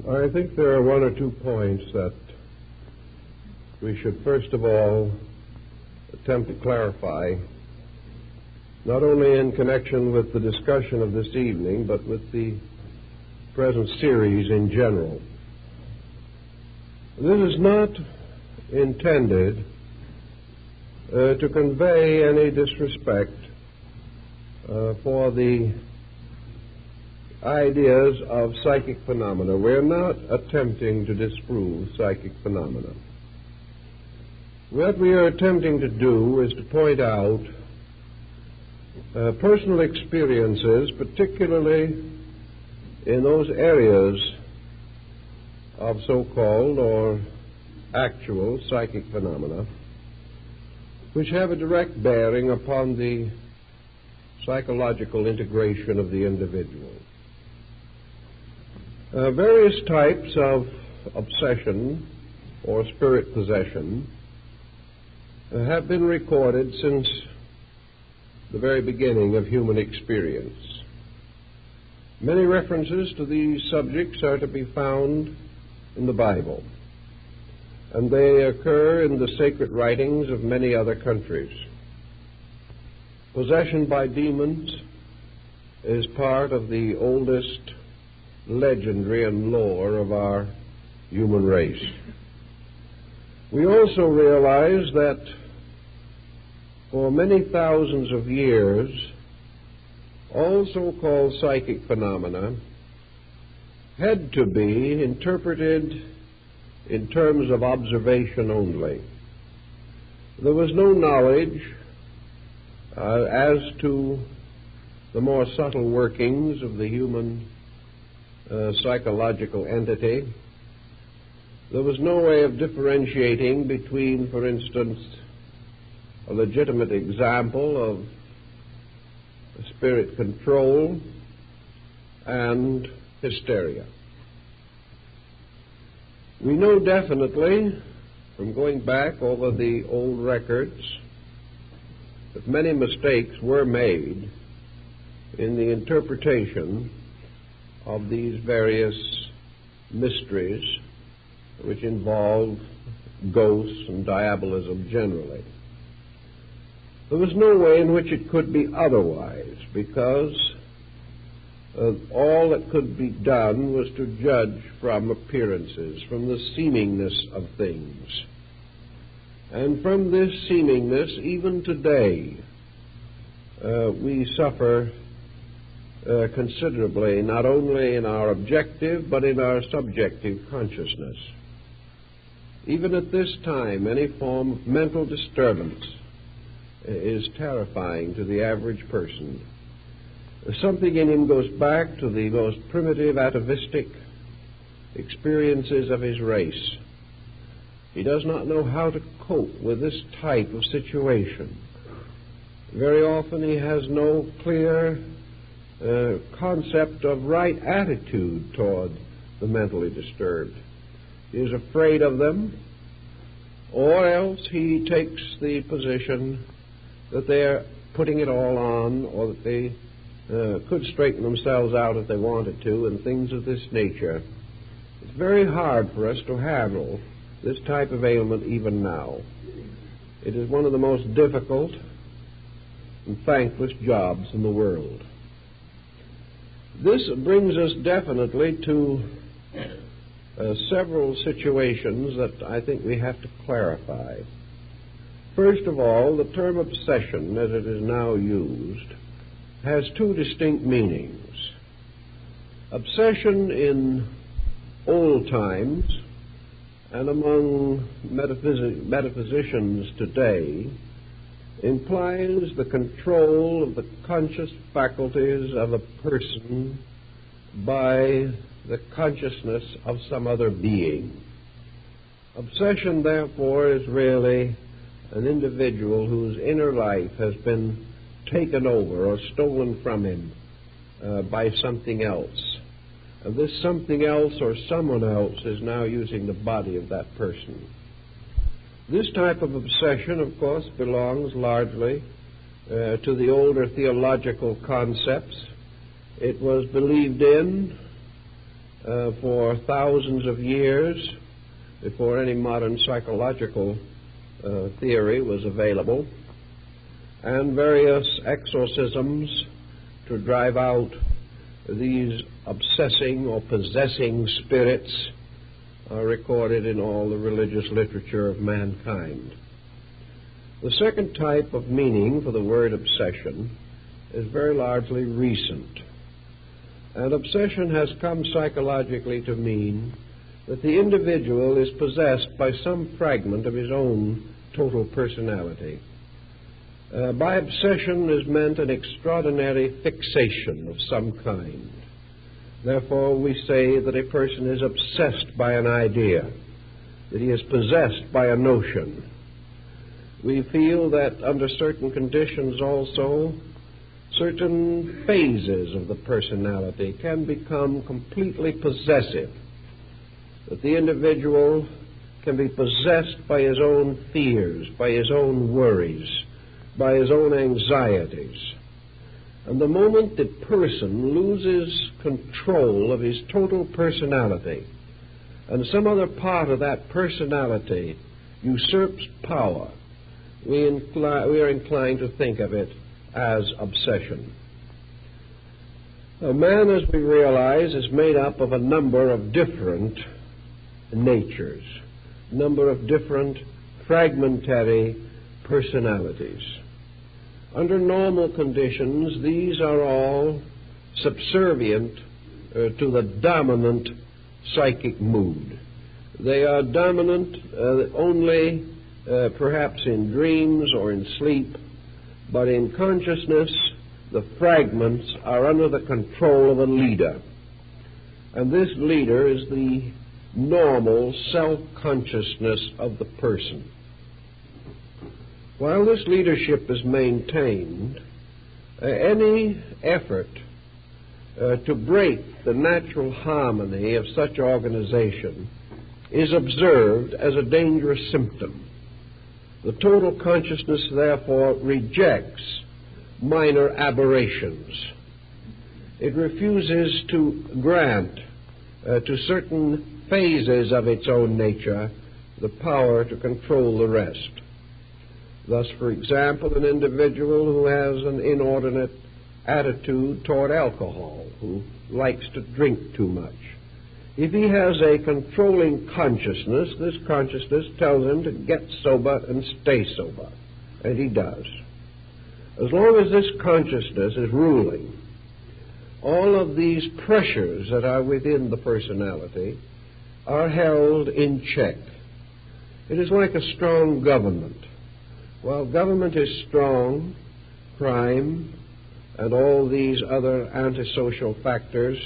I think there are one or two points that we should first of all attempt to clarify, not only in connection with the discussion of this evening, but with the present series in general. This is not intended to convey any disrespect for the ideas of psychic phenomena. We're not attempting to disprove psychic phenomena. What we are attempting to do is to point out personal experiences, particularly in those areas of so-called or actual psychic phenomena, which have a direct bearing upon the psychological integration of the individual. Various types of obsession or spirit possession have been recorded since the very beginning of human experience. Many references to these subjects are to be found in the Bible, and they occur in the sacred writings of many other countries. Possession by demons is part of the oldest legendary and lore of our human race. We also realize that for many thousands of years, all so-called psychic phenomena had to be interpreted in terms of observation only. There was no knowledge as to the more subtle workings of the human psychological entity. There was no way of differentiating between, for instance, a legitimate example of spirit control and hysteria. We know definitely from going back over the old records that many mistakes were made in the interpretation of these various mysteries which involve ghosts and diabolism generally. There was no way in which it could be otherwise, because all that could be done was to judge from appearances, from the seemingness of things. And from this seemingness, even today, we suffer considerably, not only in our objective, but in our subjective consciousness. Even at this time, any form of mental disturbance is terrifying to the average person. Something in him goes back to the most primitive atavistic experiences of his race. He does not know how to cope with this type of situation. Very often he has no clear concept of right attitude toward the mentally disturbed. He is afraid of them, or else he takes the position that they're putting it all on, or that they could straighten themselves out if they wanted to, and things of this nature. It's very hard for us to handle this type of ailment even now. It is one of the most difficult and thankless jobs in the world. This brings us definitely to several situations that I think we have to clarify. First of all, the term obsession, as it is now used, has two distinct meanings. Obsession in old times and among metaphysicians today implies the control of the conscious faculties of a person by the consciousness of some other being. Obsession, therefore, is really an individual whose inner life has been taken over or stolen from him by something else. And this something else or someone else is now using the body of that person. This type of obsession, of course, belongs largely to the older theological concepts. It was believed in for thousands of years, before any modern psychological theory was available, and various exorcisms to drive out these obsessing or possessing spirits are recorded in all the religious literature of mankind. The second type of meaning for the word obsession is very largely recent. And obsession has come psychologically to mean that the individual is possessed by some fragment of his own total personality. By obsession is meant an extraordinary fixation of some kind. Therefore, we say that a person is obsessed by an idea, that he is possessed by a notion. We feel that under certain conditions also, certain phases of the personality can become completely possessive, that the individual can be possessed by his own fears, by his own worries, by his own anxieties. And the moment the person loses control of his total personality, and some other part of that personality usurps power, we are inclined to think of it as obsession. Now, man, as we realize, is made up of a number of different natures, a number of different fragmentary personalities. Under normal conditions, these are all subservient to the dominant psychic mood. They are dominant only perhaps in dreams or in sleep, but in consciousness, the fragments are under the control of a leader. And this leader is the normal self-consciousness of the person. While this leadership is maintained, any effort to break the natural harmony of such organization is observed as a dangerous symptom. The total consciousness, therefore, rejects minor aberrations. It refuses to grant to certain phases of its own nature the power to control the rest. Thus, for example, an individual who has an inordinate attitude toward alcohol, who likes to drink too much, if he has a controlling consciousness, this consciousness tells him to get sober and stay sober, and he does. As long as this consciousness is ruling, all of these pressures that are within the personality are held in check. It is like a strong government. While government is strong, crime and all these other antisocial factors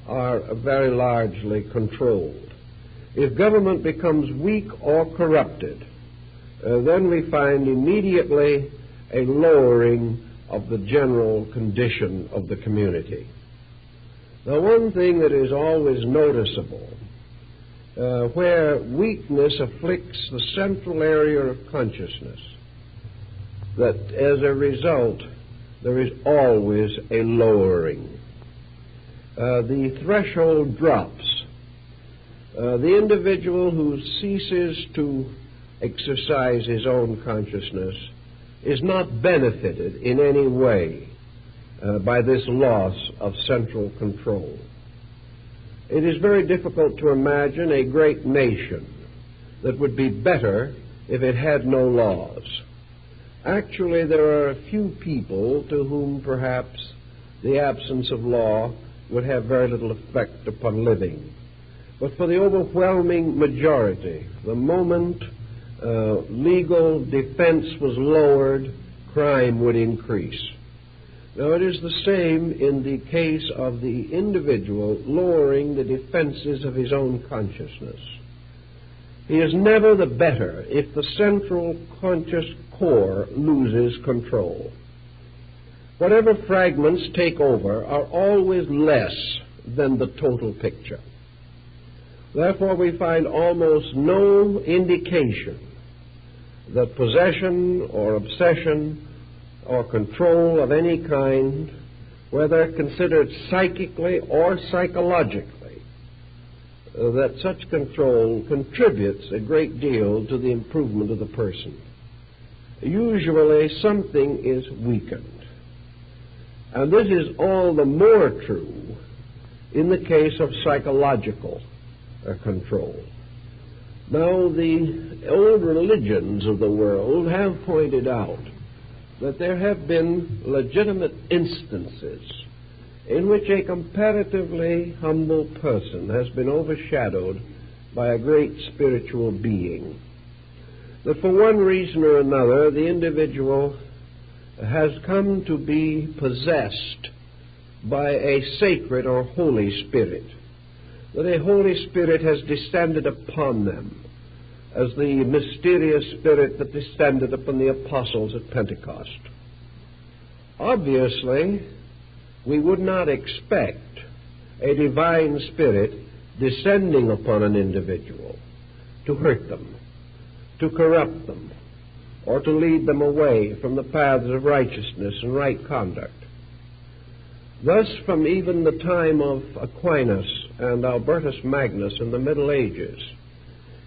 are very largely controlled. If government becomes weak or corrupted, then we find immediately a lowering of the general condition of the community. Now, one thing that is always noticeable, where weakness afflicts the central area of consciousness, that as a result there is always a lowering. The threshold drops. The individual who ceases to exercise his own consciousness is not benefited in any way by this loss of central control. It is very difficult to imagine a great nation that would be better if it had no laws. Actually, there are a few people to whom perhaps the absence of law would have very little effect upon living. But for the overwhelming majority, the moment legal defense was lowered, crime would increase. Now, it is the same in the case of the individual lowering the defenses of his own consciousness. He is never the better if the central conscious core loses control. Whatever fragments take over are always less than the total picture. Therefore, we find almost no indication that possession or obsession or control of any kind, whether considered psychically or psychologically, that such control contributes a great deal to the improvement of the person. Usually something is weakened. And this is all the more true in the case of psychological control. Now, the old religions of the world have pointed out that there have been legitimate instances in which a comparatively humble person has been overshadowed by a great spiritual being. That for one reason or another, the individual has come to be possessed by a sacred or Holy Spirit. That a Holy Spirit has descended upon them, as the mysterious Spirit that descended upon the apostles at Pentecost. Obviously, we would not expect a divine Spirit descending upon an individual to hurt them, to corrupt them, or to lead them away from the paths of righteousness and right conduct. Thus, from even the time of Aquinas and Albertus Magnus in the Middle Ages,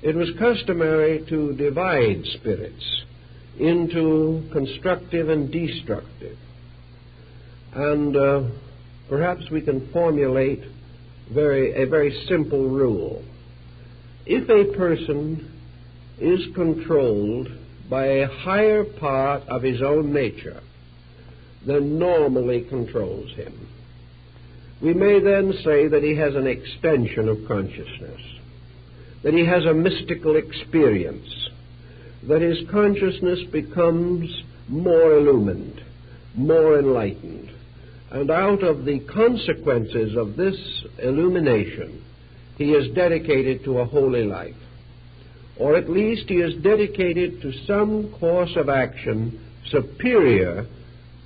it was customary to divide spirits into constructive and destructive. And perhaps we can formulate a very simple rule. If a person is controlled by a higher part of his own nature than normally controls him, we may then say that he has an extension of consciousness, that he has a mystical experience, that his consciousness becomes more illumined, more enlightened, and out of the consequences of this illumination, he is dedicated to a holy life, or at least he is dedicated to some course of action superior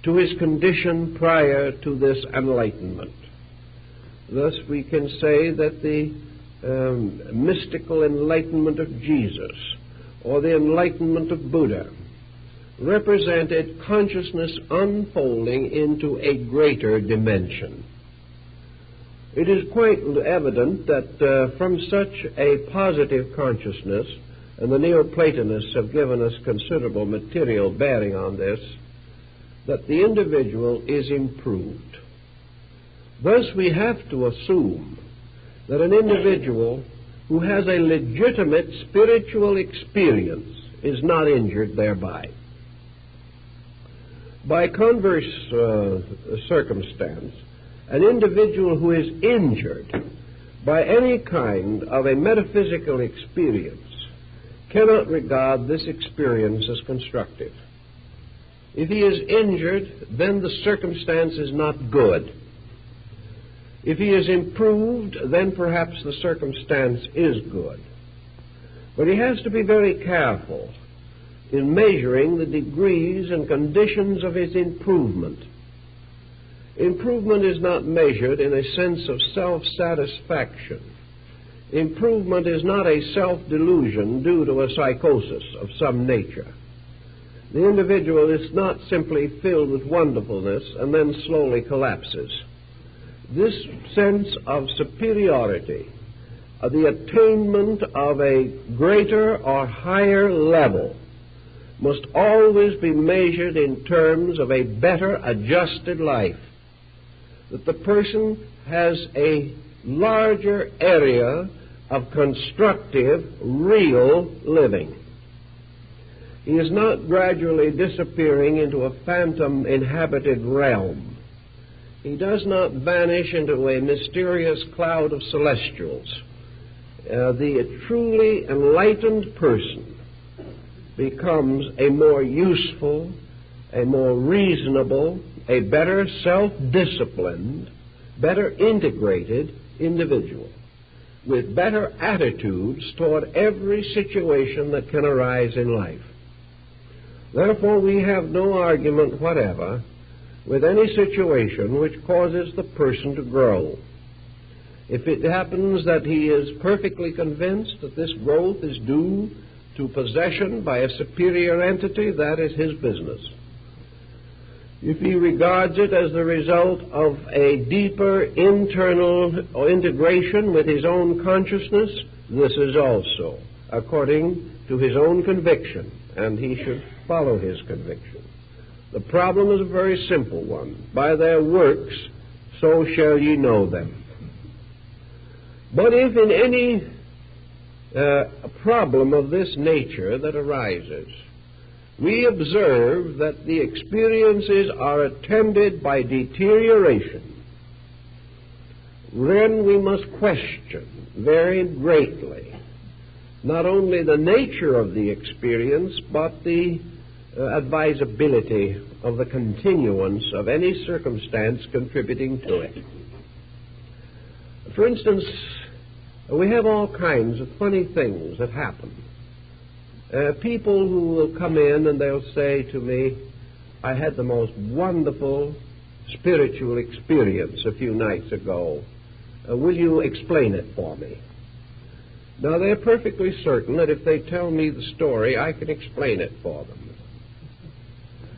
to his condition prior to this enlightenment. Thus we can say that the mystical enlightenment of Jesus, or the enlightenment of Buddha, represented consciousness unfolding into a greater dimension. It is quite evident that from such a positive consciousness, and the Neoplatonists have given us considerable material bearing on this, that the individual is improved. Thus we have to assume that an individual who has a legitimate spiritual experience is not injured thereby. By converse circumstance, an individual who is injured by any kind of a metaphysical experience cannot regard this experience as constructive. If he is injured, then the circumstance is not good. If he is improved, then perhaps the circumstance is good. But he has to be very careful in measuring the degrees and conditions of his improvement. Improvement is not measured in a sense of self-satisfaction. Improvement is not a self-delusion due to a psychosis of some nature. The individual is not simply filled with wonderfulness and then slowly collapses. This sense of superiority, of the attainment of a greater or higher level, must always be measured in terms of a better adjusted life, that the person has a larger area of constructive, real living. He is not gradually disappearing into a phantom inhabited realm. He does not vanish into a mysterious cloud of celestials. The truly enlightened person becomes a more useful, a more reasonable, a better self-disciplined, better integrated individual, with better attitudes toward every situation that can arise in life. Therefore, we have no argument whatever with any situation which causes the person to grow. If it happens that he is perfectly convinced that this growth is due to possession by a superior entity, that is his business. if he regards it as the result of a deeper internal integration with his own consciousness, this is also according to his own conviction, and he should follow his conviction. The problem is a very simple one. By their works, so shall ye know them. But if in any problem of this nature that arises, we observe that the experiences are attended by deterioration, then we must question very greatly not only the nature of the experience, but the advisability of the continuance of any circumstance contributing to it. For instance, we have all kinds of funny things that happen. People who will come in and they'll say to me, I had the most wonderful spiritual experience a few nights ago. Will you explain it for me? Now, they're perfectly certain that if they tell me the story, I can explain it for them.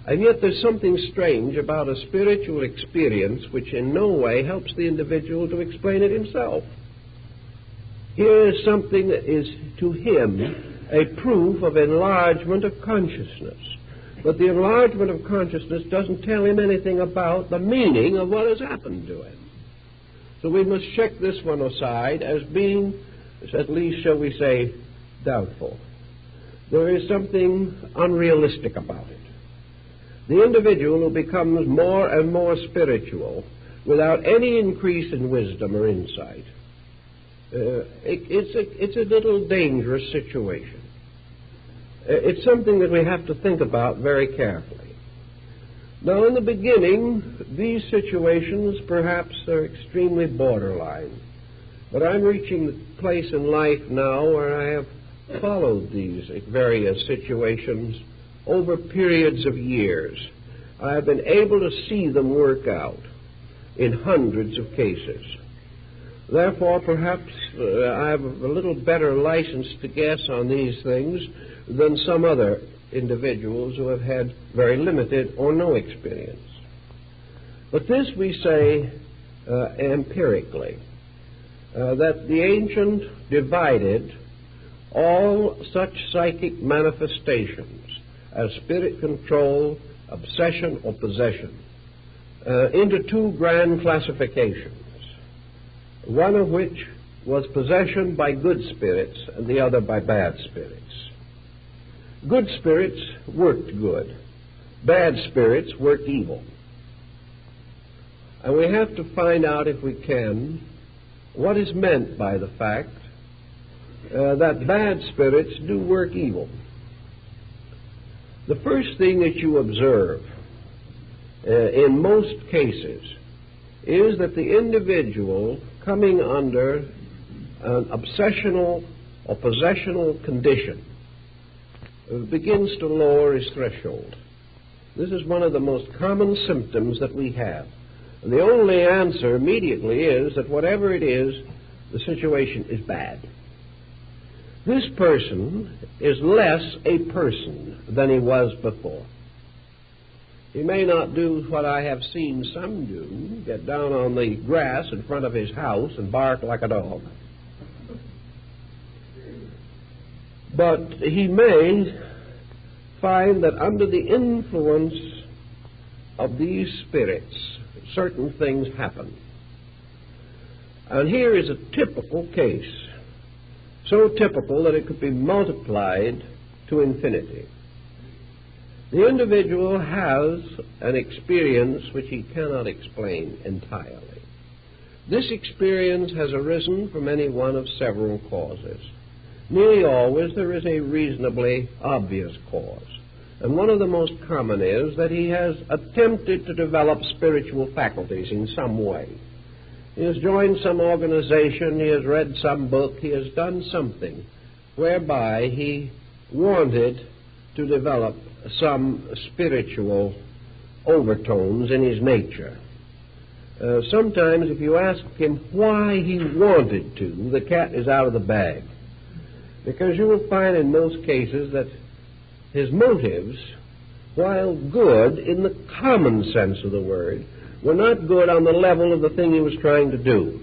And yet there's something strange about a spiritual experience which in no way helps the individual to explain it himself. Here is something that is to him a proof of enlargement of consciousness. But the enlargement of consciousness doesn't tell him anything about the meaning of what has happened to him. So we must check this one aside as being, at least shall we say, doubtful. There is something unrealistic about it. The individual who becomes more and more spiritual without any increase in wisdom or insight, it's a little dangerous situation. It's something that we have to think about very carefully. Now, in the beginning, these situations perhaps are extremely borderline. But I'm reaching the place in life now where I have followed these various situations over periods of years. I have been able to see them work out in hundreds of cases. Therefore, perhaps I have a little better license to guess on these things than some other individuals who have had very limited or no experience. But this we say empirically, that the ancient divided all such psychic manifestations as spirit control, obsession, or possession into two grand classifications, one of which was possession by good spirits and the other by bad spirits. Good spirits worked good. Bad spirits worked evil. And we have to find out, if we can, what is meant by the fact that bad spirits do work evil. The first thing that you observe in most cases is that the individual coming under an obsessional or possessional condition begins to lower his threshold. This is one of the most common symptoms that we have. And the only answer immediately is that whatever it is, the situation is bad. This person is less a person than he was before. He may not do what I have seen some do, get down on the grass in front of his house and bark like a dog. But he may find that under the influence of these spirits, certain things happen. And here is a typical case, so typical that it could be multiplied to infinity. The individual has an experience which he cannot explain entirely. This experience has arisen from any one of several causes. Nearly always there is a reasonably obvious cause. And one of the most common is that he has attempted to develop spiritual faculties in some way. He has joined some organization, he has read some book, he has done something whereby he wanted to develop some spiritual overtones in his nature. Sometimes if you ask him why he wanted to, the cat is out of the bag. Because you will find in most cases that his motives while good in the common sense of the word, were not good on the level of the thing he was trying to do.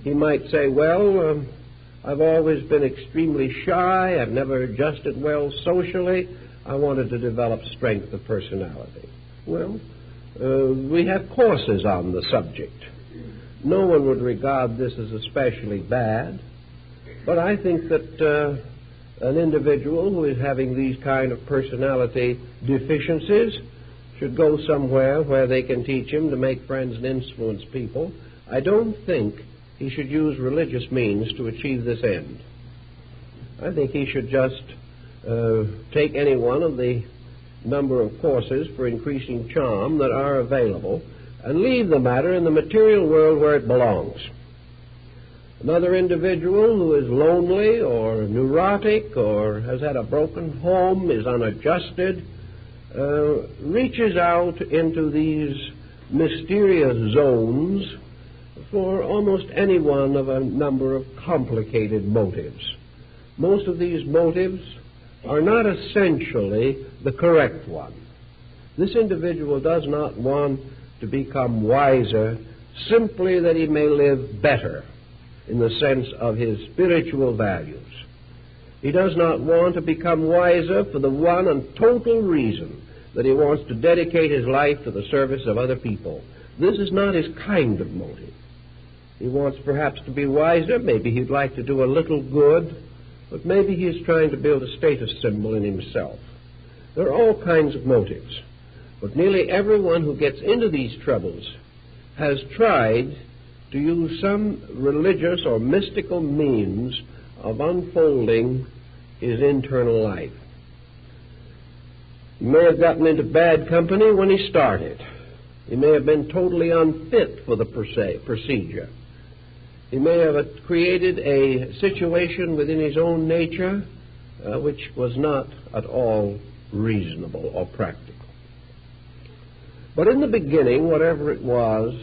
He might say, well, I've always been extremely shy, I've never adjusted well socially, I wanted to develop strength of personality. Well, we have courses on the subject. No one would regard this as especially bad, but I think that an individual who is having these kind of personality deficiencies should go somewhere where they can teach him to make friends and influence people. I don't think he should use religious means to achieve this end. I think he should just take any one of the number of courses for increasing charm that are available and leave the matter in the material world where it belongs. Another individual who is lonely or neurotic or has had a broken home, is unadjusted, reaches out into these mysterious zones for almost any one of a number of complicated motives. Most of these motives are not essentially the correct one. This individual does not want to become wiser simply that he may live better in the sense of his spiritual values. He does not want to become wiser for the one and total reason that he wants to dedicate his life to the service of other people. This is not his kind of motive. He wants perhaps to be wiser, maybe he'd like to do a little good, but maybe he's trying to build a status symbol in himself. There are all kinds of motives, but nearly everyone who gets into these troubles has tried to use some religious or mystical means of unfolding his internal life. He may have gotten into bad company when he started. He may have been totally unfit for the procedure. He may have created a situation within his own nature which was not at all reasonable or practical. But in the beginning, whatever it was,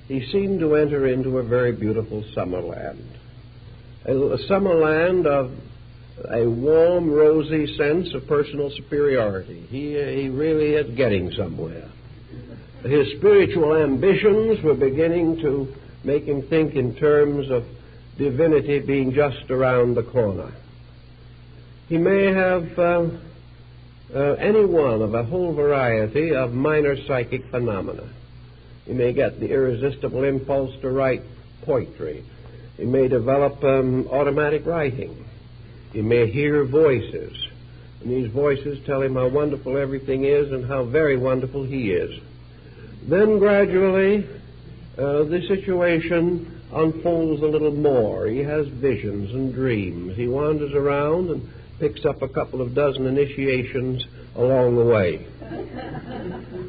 he seemed to enter into a very beautiful summer land. A summer land of a warm, rosy sense of personal superiority. He really is getting somewhere. His spiritual ambitions were beginning to make him think in terms of divinity being just around the corner. He may have any one of a whole variety of minor psychic phenomena. He may get the irresistible impulse to write poetry. He may develop automatic writing. He may hear voices, and these voices tell him how wonderful everything is and how very wonderful he is. Then gradually, the situation unfolds a little more. He has visions and dreams. He wanders around and picks up a couple of dozen initiations along the way.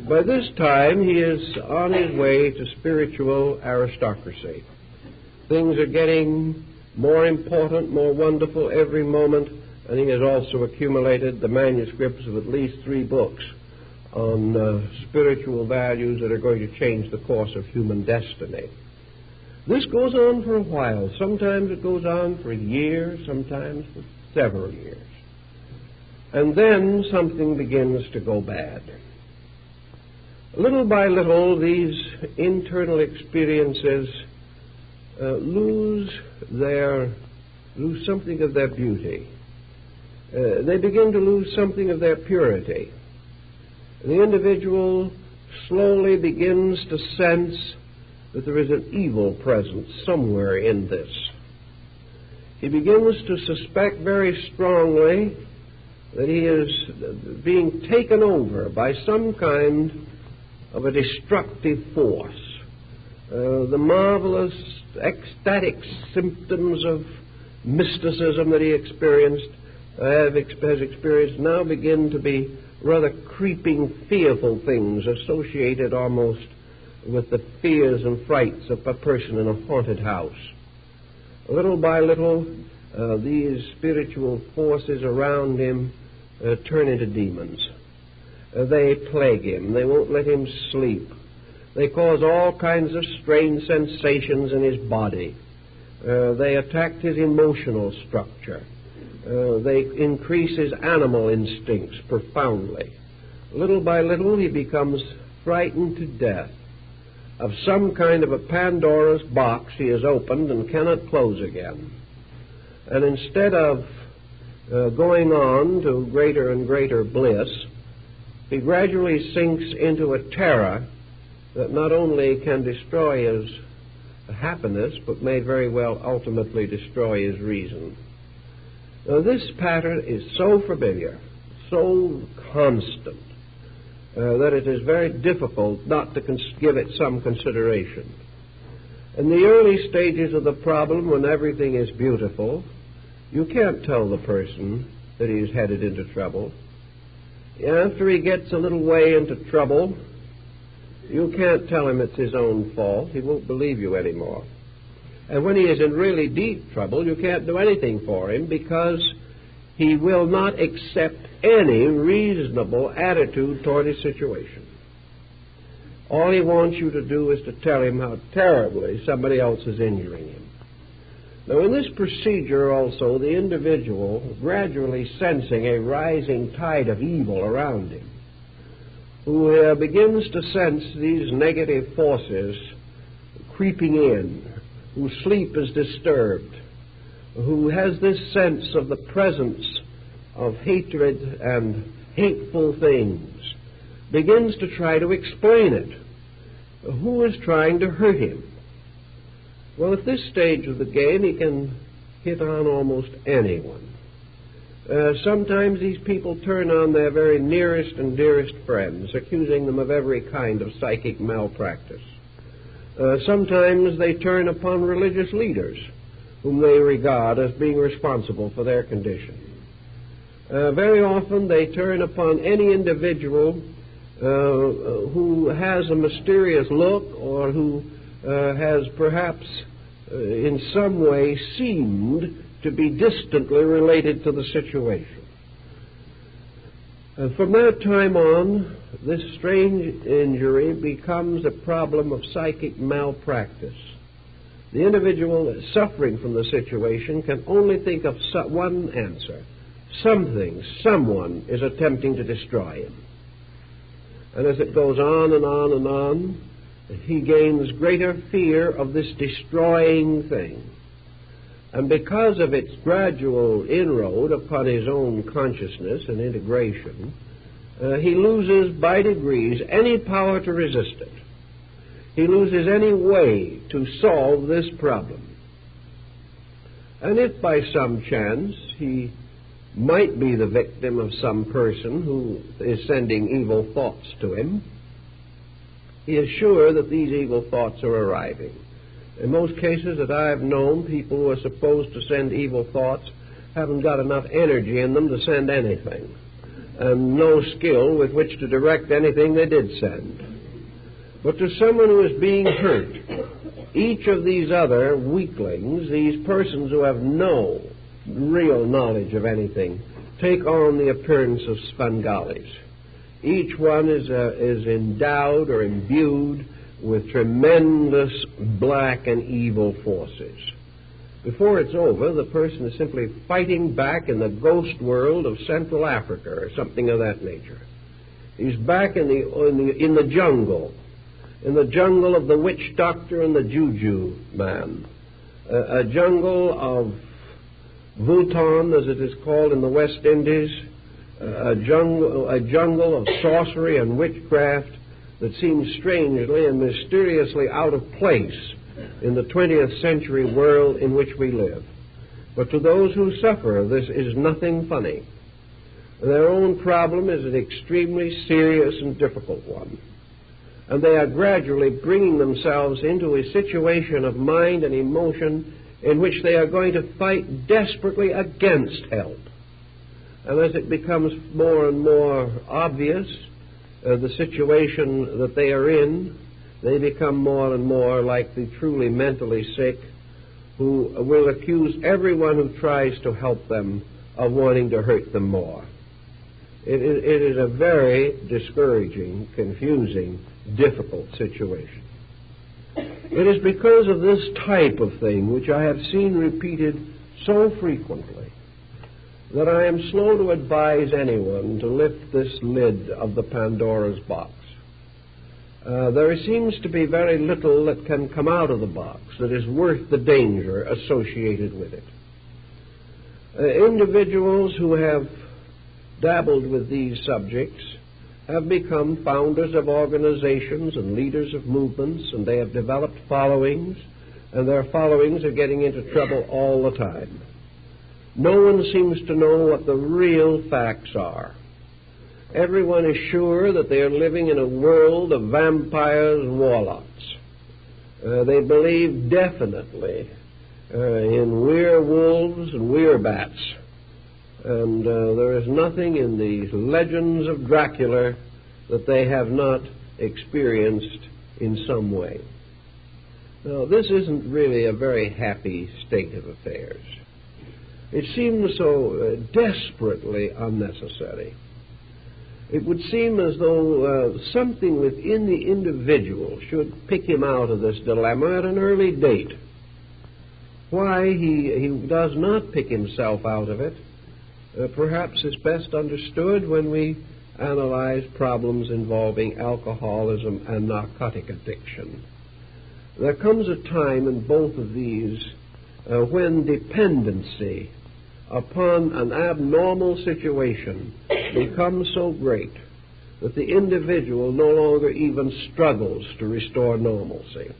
By this time, he is on his way to spiritual aristocracy. Things are getting more important, more wonderful every moment, and he has also accumulated the manuscripts of at least 3 books on spiritual values that are going to change the course of human destiny. This goes on for a while. Sometimes it goes on for a year, sometimes for several years. And then something begins to go bad. Little by little, these internal experiences lose something of their beauty. They begin to lose something of their purity. The individual slowly begins to sense that there is an evil present somewhere in this. He begins to suspect very strongly that he is being taken over by some kind of a destructive force. The marvelous ecstatic symptoms of mysticism that he has experienced now begin to be rather creeping, fearful things associated almost with the fears and frights of a person in a haunted house. Little by little, these spiritual forces around him turn into demons. They plague him. They won't let him sleep. They cause all kinds of strange sensations in his body. They attack his emotional structure. They increase his animal instincts profoundly. Little by little, he becomes frightened to death of some kind of a Pandora's box he has opened and cannot close again. And instead of going on to greater and greater bliss, he gradually sinks into a terror that not only can destroy his happiness, but may very well ultimately destroy his reason. Now, this pattern is so familiar, so constant, that it is very difficult not to give it some consideration. In the early stages of the problem, when everything is beautiful, you can't tell the person that he's headed into trouble. After he gets a little way into trouble, you can't tell him it's his own fault. He won't believe you anymore. And when he is in really deep trouble, you can't do anything for him because he will not accept any reasonable attitude toward his situation. All he wants you to do is to tell him how terribly somebody else is injuring him. Now, in this procedure also, the individual, gradually sensing a rising tide of evil around him, who begins to sense these negative forces creeping in, whose sleep is disturbed, who has this sense of the presence of hatred and hateful things, begins to try to explain it. Who is trying to hurt him? Well, at this stage of the game, he can hit on almost anyone. Sometimes these people turn on their very nearest and dearest friends, accusing them of every kind of psychic malpractice. Sometimes they turn upon religious leaders, whom they regard as being responsible for their condition. Very often they turn upon any individual who has a mysterious look or who has perhaps in some way seemed to be distantly related to the situation. From that time on, this strange injury becomes a problem of psychic malpractice. The individual suffering from the situation can only think of one answer. Someone is attempting to destroy him. And as it goes on and on and on, he gains greater fear of this destroying thing. And because of its gradual inroad upon his own consciousness and integration, he loses by degrees any power to resist it. He loses any way to solve this problem. And if by some chance he might be the victim of some person who is sending evil thoughts to him, he is sure that these evil thoughts are arriving. In most cases that I have known, people who are supposed to send evil thoughts haven't got enough energy in them to send anything, and no skill with which to direct anything they did send. But to someone who is being hurt, each of these other weaklings, these persons who have no real knowledge of anything, take on the appearance of Svengalis. Each one is endowed or imbued with tremendous black and evil forces. Before it's over, the person is simply fighting back in the ghost world of Central Africa or something of that nature. He's back in the jungle of the witch doctor and the juju man, a jungle of Bhutan, as it is called in the West Indies, a jungle of sorcery and witchcraft that seems strangely and mysteriously out of place in the 20th century world in which we live. But to those who suffer, this is nothing funny. Their own problem is an extremely serious and difficult one. And they are gradually bringing themselves into a situation of mind and emotion in which they are going to fight desperately against help. And as it becomes more and more obvious the situation that they are in, they become more and more like the truly mentally sick, who will accuse everyone who tries to help them of wanting to hurt them more. It is a very discouraging, confusing, difficult situation. It is because of this type of thing, which I have seen repeated so frequently, that I am slow to advise anyone to lift this lid of the Pandora's box. There seems to be very little that can come out of the box that is worth the danger associated with it. Individuals who have dabbled with these subjects have become founders of organizations and leaders of movements, and they have developed followings, and their followings are getting into trouble all the time. No one seems to know what the real facts are. Everyone is sure that they are living in a world of vampires and warlocks. They believe definitely in werewolves and werebats. And there is nothing in these legends of Dracula that they have not experienced in some way. Now, this isn't really a very happy state of affairs. It seems so desperately unnecessary. It would seem as though something within the individual should pick him out of this dilemma at an early date. Why he does not pick himself out of it perhaps is best understood when we analyze problems involving alcoholism and narcotic addiction. There comes a time in both of these when dependency upon an abnormal situation becomes so great that the individual no longer even struggles to restore normalcy.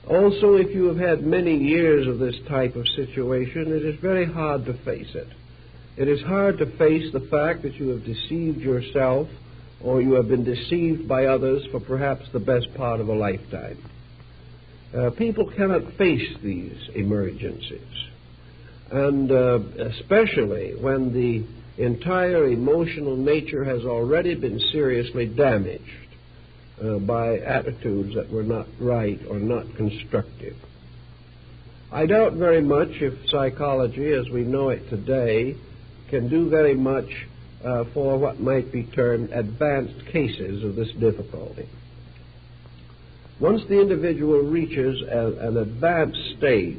Also, if you have had many years of this type of situation, it is very hard to face it. It is hard to face the fact that you have deceived yourself or you have been deceived by others for perhaps the best part of a lifetime. People cannot face these emergencies, and especially when the entire emotional nature has already been seriously damaged by attitudes that were not right or not constructive. I doubt very much if psychology as we know it today can do very much for what might be termed advanced cases of this difficulty. Once the individual reaches an advanced stage,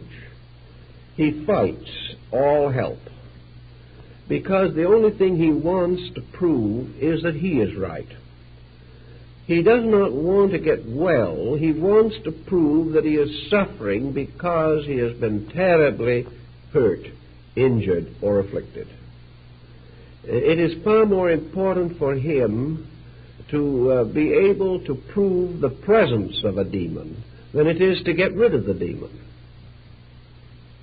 he fights all help, because the only thing he wants to prove is that he is right. He does not want to get well. He wants to prove that he is suffering because he has been terribly hurt, injured, or afflicted. It is far more important for him to be able to prove the presence of a demon than it is to get rid of the demon.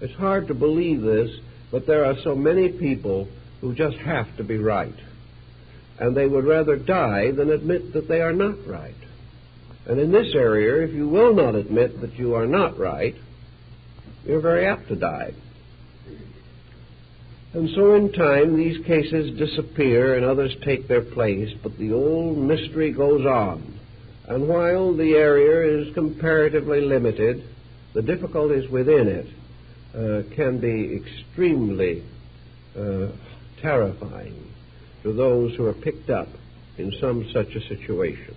It's hard to believe this, but there are so many people who just have to be right. And they would rather die than admit that they are not right. And in this area, if you will not admit that you are not right, you're very apt to die. And so in time, these cases disappear and others take their place, but the old mystery goes on. And while the area is comparatively limited, the difficulties within it can be extremely terrifying to those who are picked up in some such a situation.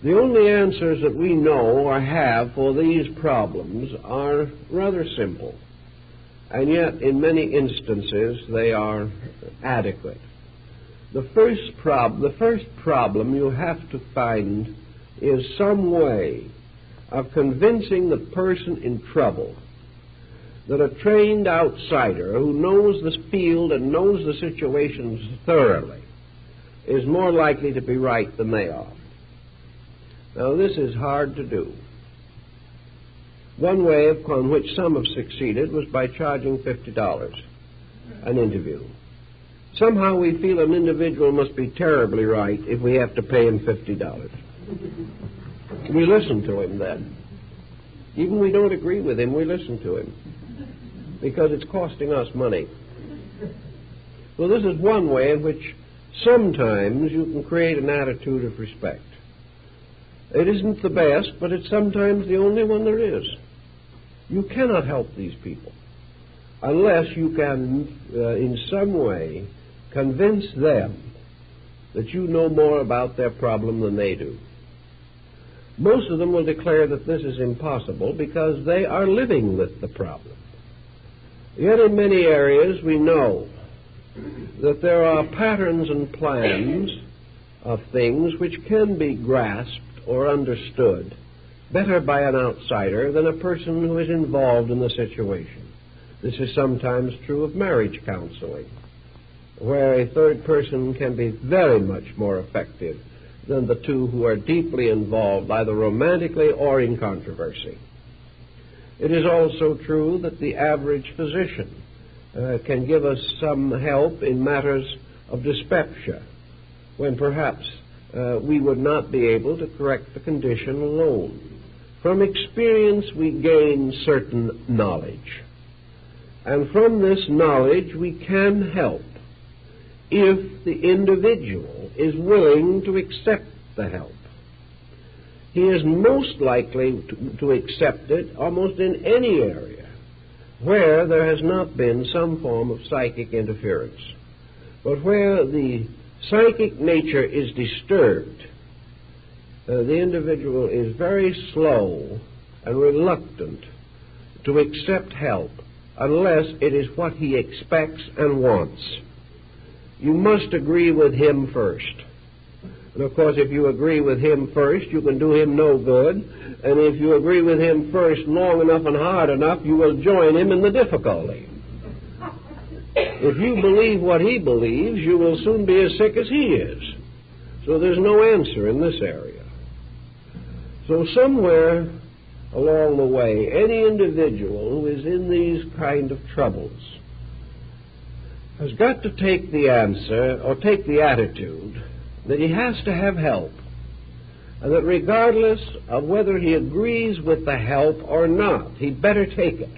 The only answers that we know or have for these problems are rather simple, and yet in many instances they are adequate. The first problem you have to find is some way of convincing the person in trouble that a trained outsider who knows this field and knows the situations thoroughly is more likely to be right than they are. Now, this is hard to do. One way upon which some have succeeded was by charging $50 an interview. Somehow we feel an individual must be terribly right if we have to pay him $50. We listen to him then. Even we don't agree with him, we listen to him, because it's costing us money. Well, this is one way in which sometimes you can create an attitude of respect. It isn't the best, but it's sometimes the only one there is. You cannot help these people unless you can, in some way, convince them that you know more about their problem than they do. Most of them will declare that this is impossible because they are living with the problem. Yet in many areas we know that there are patterns and plans of things which can be grasped or understood better by an outsider than a person who is involved in the situation. This is sometimes true of marriage counseling, where a third person can be very much more effective than the two who are deeply involved, either romantically or in controversy. It is also true that the average physician can give us some help in matters of dyspepsia, when perhaps we would not be able to correct the condition alone. From experience we gain certain knowledge, and from this knowledge we can help if the individual is willing to accept the help. He is most likely to accept it almost in any area where there has not been some form of psychic interference. But where the psychic nature is disturbed, the individual is very slow and reluctant to accept help unless it is what he expects and wants. You must agree with him first. And of course, if you agree with him first, you can do him no good. And if you agree with him first long enough and hard enough, you will join him in the difficulty. If you believe what he believes, you will soon be as sick as he is. So there's no answer in this area. So somewhere along the way, any individual who is in these kind of troubles has got to take the answer or take the attitude that he has to have help, and that regardless of whether he agrees with the help or not, he'd better take it.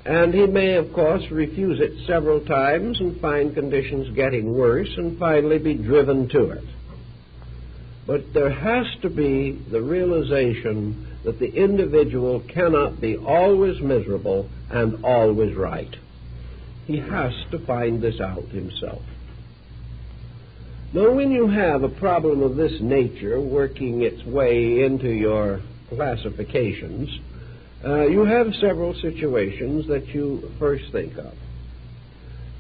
And he may, of course, refuse it several times and find conditions getting worse and finally be driven to it. But there has to be the realization that the individual cannot be always miserable and always right. He has to find this out himself. Now, when you have a problem of this nature working its way into your classifications, you have several situations that you first think of.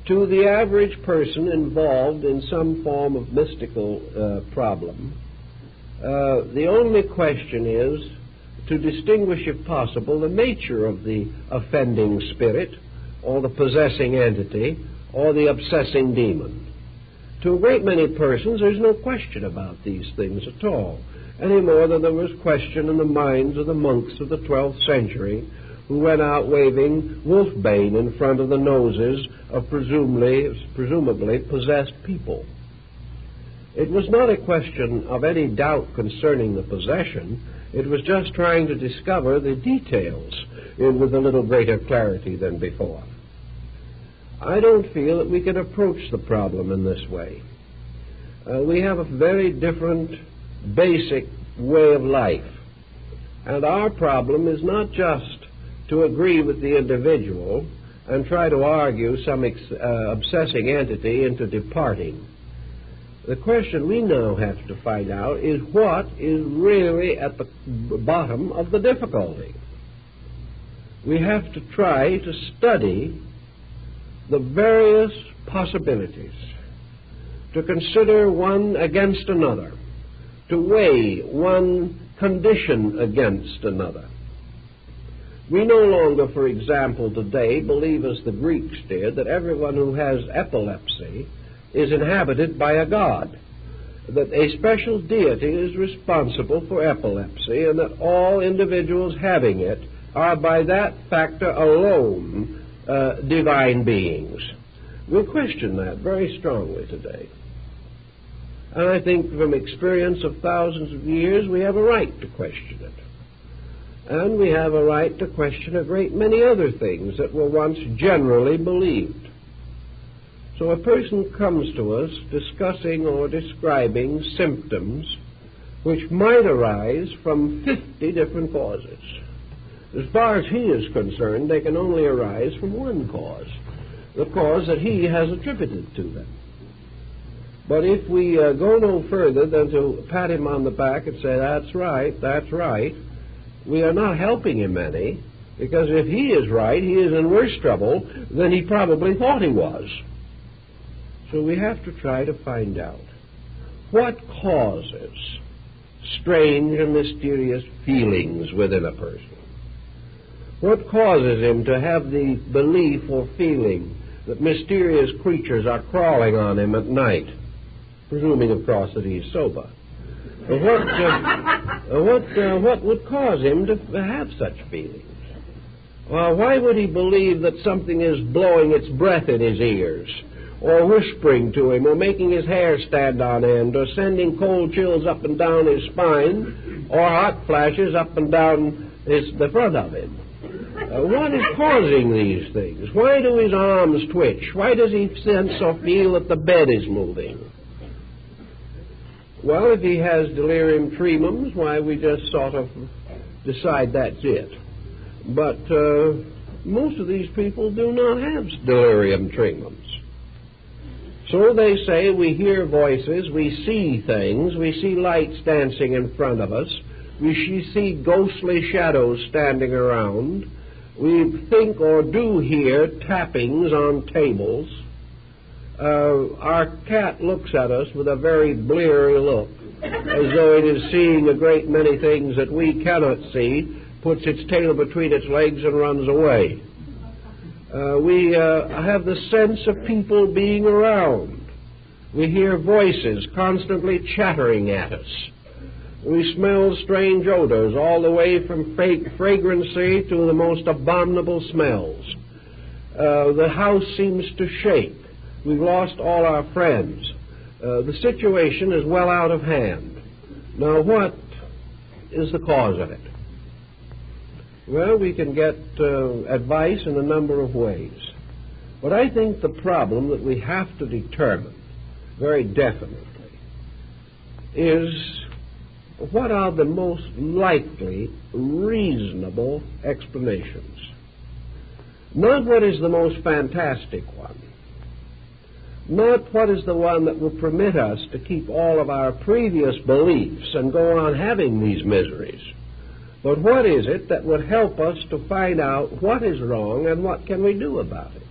To the average person involved in some form of mystical problem, the only question is to distinguish, if possible, the nature of the offending spirit, or the possessing entity, or the obsessing demon. To a great many persons, there's no question about these things at all, any more than there was question in the minds of the monks of the 12th century who went out waving wolfbane in front of the noses of presumably possessed people. It was not a question of any doubt concerning the possession. It was just trying to discover the details with a little greater clarity than before. I don't feel that we can approach the problem in this way. We have a very different basic way of life. And our problem is not just to agree with the individual and try to argue some obsessing entity into departing. The question we now have to find out is what is really at the bottom of the difficulty. We have to try to study the various possibilities, to consider one against another, to weigh one condition against another. We no longer, for example, today believe, as the Greeks did, that everyone who has epilepsy is inhabited by a god, that a special deity is responsible for epilepsy, and that all individuals having it are by that factor alone divine beings. We question that very strongly today. And I think from experience of thousands of years, we have a right to question it. And we have a right to question a great many other things that were once generally believed. So a person comes to us discussing or describing symptoms which might arise from 50 different causes. As far as he is concerned, they can only arise from one cause, the cause that he has attributed to them. But if we go no further than to pat him on the back and say, that's right, we are not helping him any. Because if he is right, he is in worse trouble than he probably thought he was. So we have to try to find out what causes strange and mysterious feelings within a person. What causes him to have the belief or feeling that mysterious creatures are crawling on him at night, presuming, of course, that he's sober? What would cause him to have such feelings? Why would he believe that something is blowing its breath in his ears, or whispering to him, or making his hair stand on end, or sending cold chills up and down his spine, or hot flashes up and down the front of him? What is causing these things? Why do his arms twitch? Why does he sense or feel that the bed is moving? Well, if he has delirium tremens, why, we just sort of decide that's it. But most of these people do not have delirium tremens. So they say we hear voices, we see things, we see lights dancing in front of us, we see ghostly shadows standing around, we think or do hear tappings on tables. Our cat looks at us with a very bleary look, as though it is seeing a great many things that we cannot see, puts its tail between its legs and runs away. We have the sense of people being around. We hear voices constantly chattering at us. We smell strange odors, all the way from fragrancy to the most abominable smells. The house seems to shake. We've lost all our friends. The situation is well out of hand. Now, what is the cause of it? Well, we can get advice in a number of ways. But I think the problem that we have to determine very definitely is what are the most likely, reasonable explanations. Not what is the most fantastic one. Not what is the one that will permit us to keep all of our previous beliefs and go on having these miseries. But what is it that would help us to find out what is wrong and what can we do about it?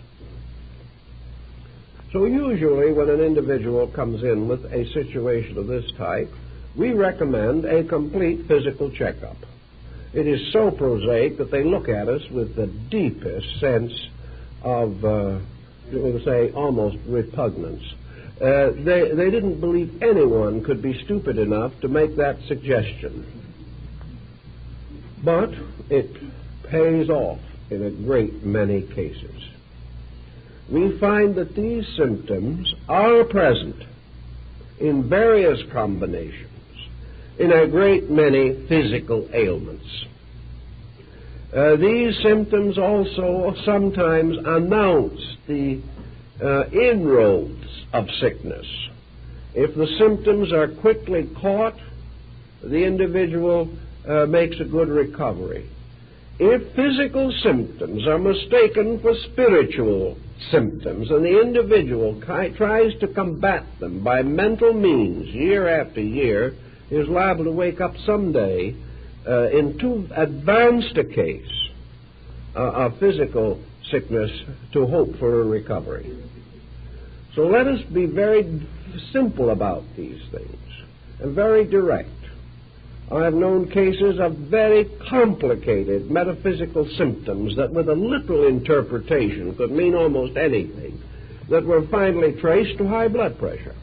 So usually when an individual comes in with a situation of this type, we recommend a complete physical checkup. It is so prosaic that they look at us with the deepest sense of, we would say, almost repugnance. They didn't believe anyone could be stupid enough to make that suggestion. But it pays off in a great many cases. We find that these symptoms are present in various combinations in a great many physical ailments. These symptoms also sometimes announce the inroads of sickness. If the symptoms are quickly caught, the individual makes a good recovery. If physical symptoms are mistaken for spiritual symptoms and the individual tries to combat them by mental means year after year, he is liable to wake up someday in too advanced a case of physical sickness to hope for a recovery. So let us be very simple about these things and very direct. I have known cases of very complicated metaphysical symptoms that with a literal interpretation could mean almost anything, that were finally traced to high blood pressure.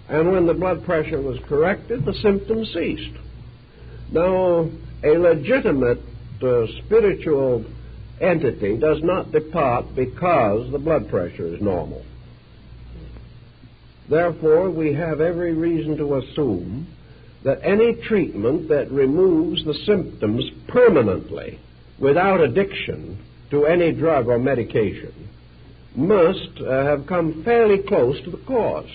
And when the blood pressure was corrected, the symptoms ceased. Now, a legitimate spiritual entity does not depart because the blood pressure is normal. Therefore, we have every reason to assume that any treatment that removes the symptoms permanently without addiction to any drug or medication must have come fairly close to the cause.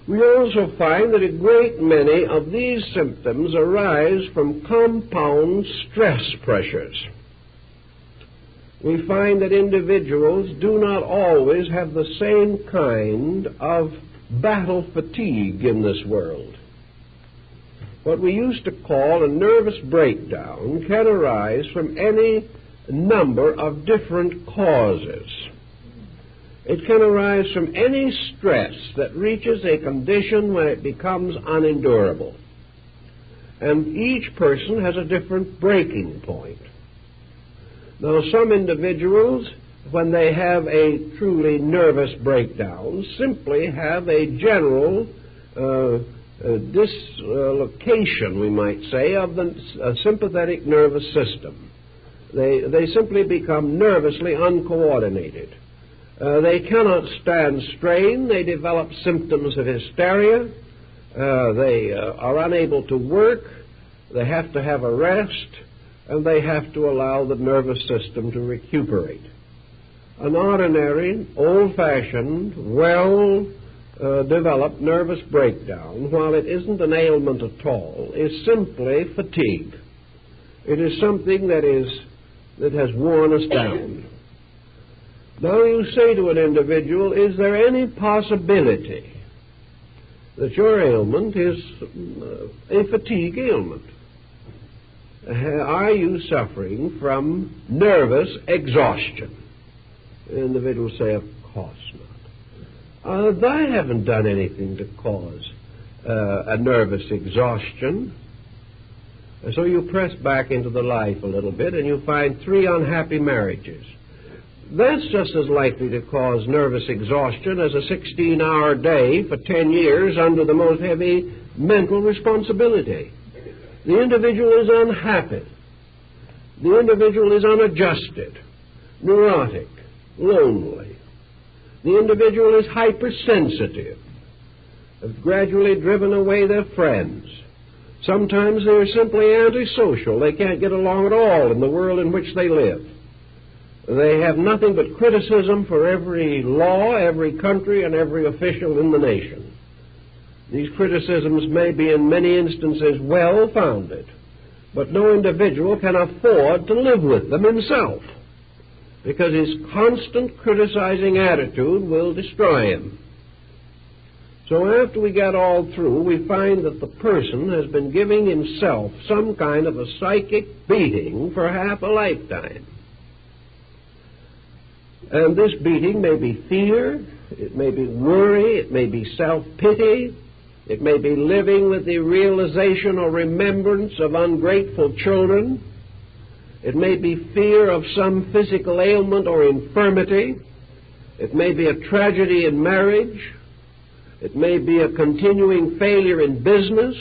We also find that a great many of these symptoms arise from compound stress pressures. We find that individuals do not always have the same kind of battle fatigue in this world. what we used to call a nervous breakdown can arise from any number of different causes. It can arise from any stress that reaches a condition when it becomes unendurable. And each person has a different breaking point. Now, some individuals, when they have a truly nervous breakdown, simply have a general dislocation, we might say, of the sympathetic nervous system. They simply become nervously uncoordinated. They cannot stand strain. They develop symptoms of hysteria. They are unable to work. They have to have a rest, and they have to allow the nervous system to recuperate. An ordinary, old-fashioned, well-developed nervous breakdown, while it isn't an ailment at all, is simply fatigue. It is something that has worn us down. Now you say to an individual, is there any possibility that your ailment is a fatigue ailment? Are you suffering from nervous exhaustion? The individual will say, of course not. I haven't done anything to cause a nervous exhaustion. And so you press back into the life a little bit and you find 3 unhappy marriages. That's just as likely to cause nervous exhaustion as a 16-hour day for 10 years under the most heavy mental responsibility. The individual is unhappy. The individual is unadjusted, neurotic, lonely. The individual is hypersensitive, have gradually driven away their friends. Sometimes they're simply antisocial. They can't get along at all in the world in which they live. They have nothing but criticism for every law, every country, and every official in the nation. These criticisms may be in many instances well-founded, but no individual can afford to live with them himself, because his constant criticizing attitude will destroy him. So after we get all through, we find that the person has been giving himself some kind of a psychic beating for half a lifetime. And this beating may be fear, it may be worry, it may be self-pity, it may be living with the realization or remembrance of ungrateful children, it may be fear of some physical ailment or infirmity, it may be a tragedy in marriage, it may be a continuing failure in business,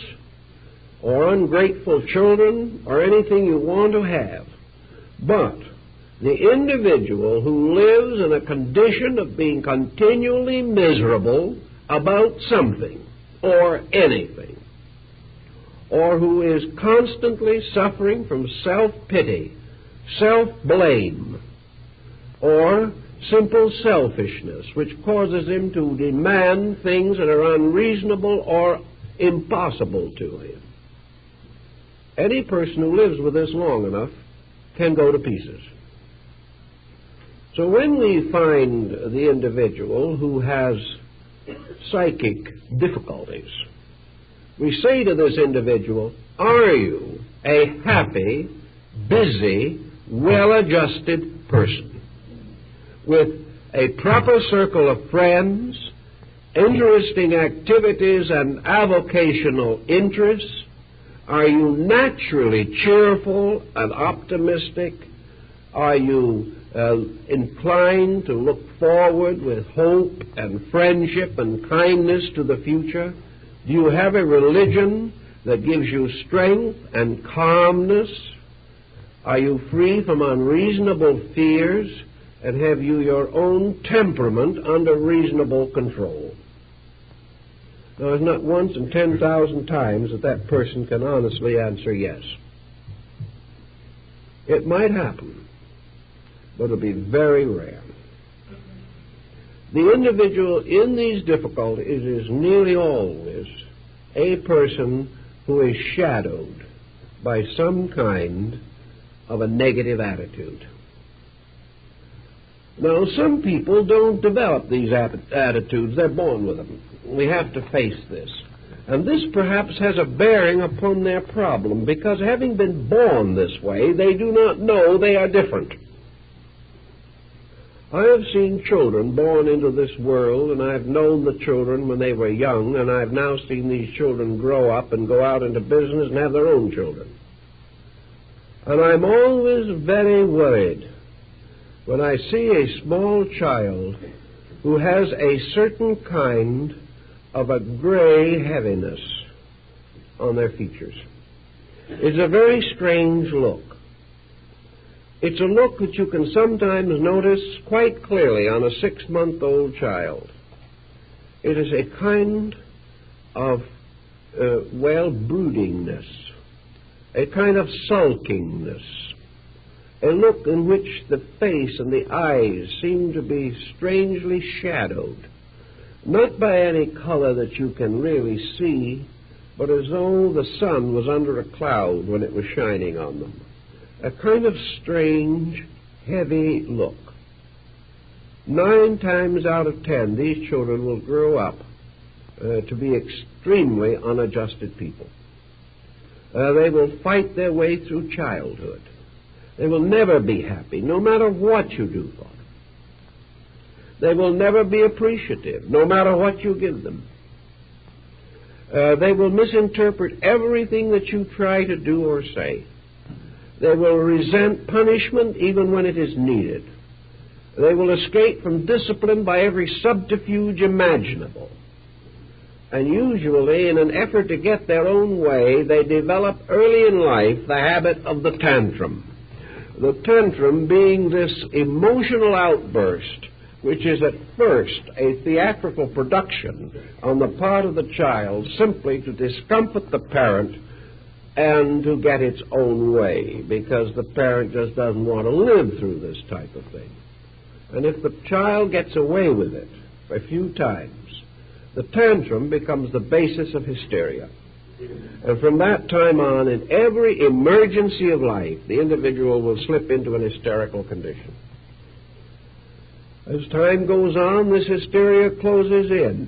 or ungrateful children, or anything you want to have. But the individual who lives in a condition of being continually miserable about something or anything, or who is constantly suffering from self-pity, self-blame, or simple selfishness, which causes him to demand things that are unreasonable or impossible to him. Any person who lives with this long enough can go to pieces. So when we find the individual who has psychic difficulties, we say to this individual, are you a happy, busy, well-adjusted person with a proper circle of friends, interesting activities and avocational interests? Are you naturally cheerful and optimistic? Are you inclined to look forward with hope and friendship and kindness to the future? Do you have a religion that gives you strength and calmness? Are you free from unreasonable fears? And have you your own temperament under reasonable control? Now, there's not once in 10,000 times that person can honestly answer yes. It might happen, but it'll be very rare. The individual in these difficulties is nearly always a person who is shadowed by some kind of a negative attitude. Now, some people don't develop these attitudes. They're born with them. We have to face this. And this perhaps has a bearing upon their problem, because having been born this way, they do not know they are different. I have seen children born into this world, and I've known the children when they were young, and I've now seen these children grow up and go out into business and have their own children. And I'm always very worried when I see a small child who has a certain kind of a gray heaviness on their features. It's a very strange look. It's a look that you can sometimes notice quite clearly on a 6-month-old child. It is a kind of, broodingness, a kind of sulkingness, a look in which the face and the eyes seem to be strangely shadowed, not by any color that you can really see, but as though the sun was under a cloud when it was shining on them. A kind of strange, heavy look. 9 times out of 10, these children will grow up to be extremely unadjusted people. They will fight their way through childhood. They will never be happy, no matter what you do for them. They will never be appreciative, no matter what you give them. They will misinterpret everything that you try to do or say. They will resent punishment even when it is needed. They will escape from discipline by every subterfuge imaginable. And usually, in an effort to get their own way, they develop early in life the habit of the tantrum. The tantrum being this emotional outburst, which is at first a theatrical production on the part of the child simply to discomfort the parent and to get its own way, because the parent just doesn't want to live through this type of thing. And if the child gets away with it a few times, the tantrum becomes the basis of hysteria. And from that time on, in every emergency of life, the individual will slip into an hysterical condition. As time goes on, this hysteria closes in.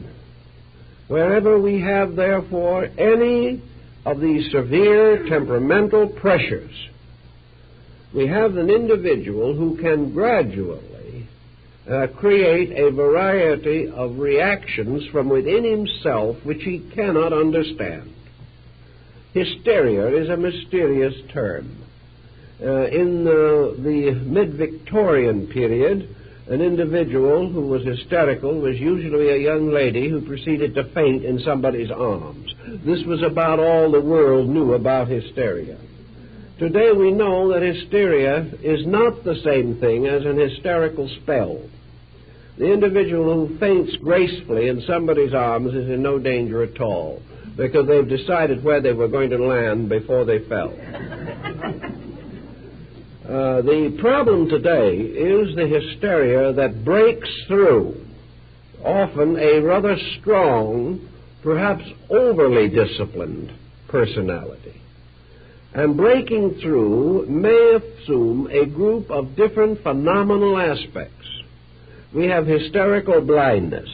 Wherever we have, therefore, any of these severe temperamental pressures, we have an individual who can gradually create a variety of reactions from within himself which he cannot understand. Hysteria is a mysterious term. In the mid-Victorian period, an individual who was hysterical was usually a young lady who proceeded to faint in somebody's arms. This was about all the world knew about hysteria. Today we know that hysteria is not the same thing as an hysterical spell. The individual who faints gracefully in somebody's arms is in no danger at all, because they've decided where they were going to land before they fell. The problem today is the hysteria that breaks through, often a rather strong, perhaps overly disciplined personality. And breaking through may assume a group of different phenomenal aspects. We have hysterical blindness,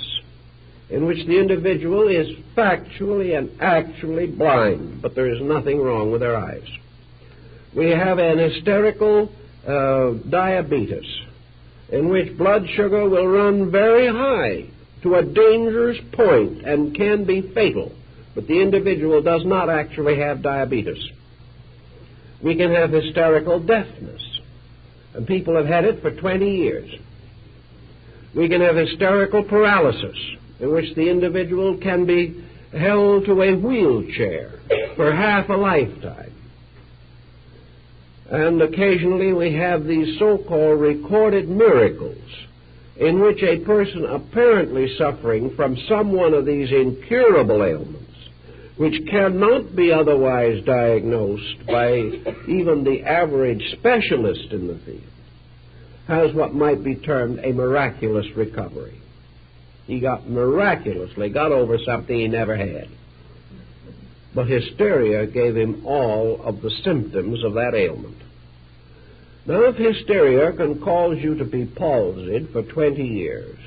in which the individual is factually and actually blind, but there is nothing wrong with their eyes. We have an hysterical diabetes, in which blood sugar will run very high to a dangerous point and can be fatal, but the individual does not actually have diabetes. We can have hysterical deafness, and people have had it for 20 years. We can have hysterical paralysis, in which the individual can be held to a wheelchair for half a lifetime. And occasionally we have these so-called recorded miracles, in which a person apparently suffering from some one of these incurable ailments, which cannot be otherwise diagnosed by even the average specialist in the field, has what might be termed a miraculous recovery. He miraculously got over something he never had. But hysteria gave him all of the symptoms of that ailment. Now, if hysteria can cause you to be palsied for 20 years,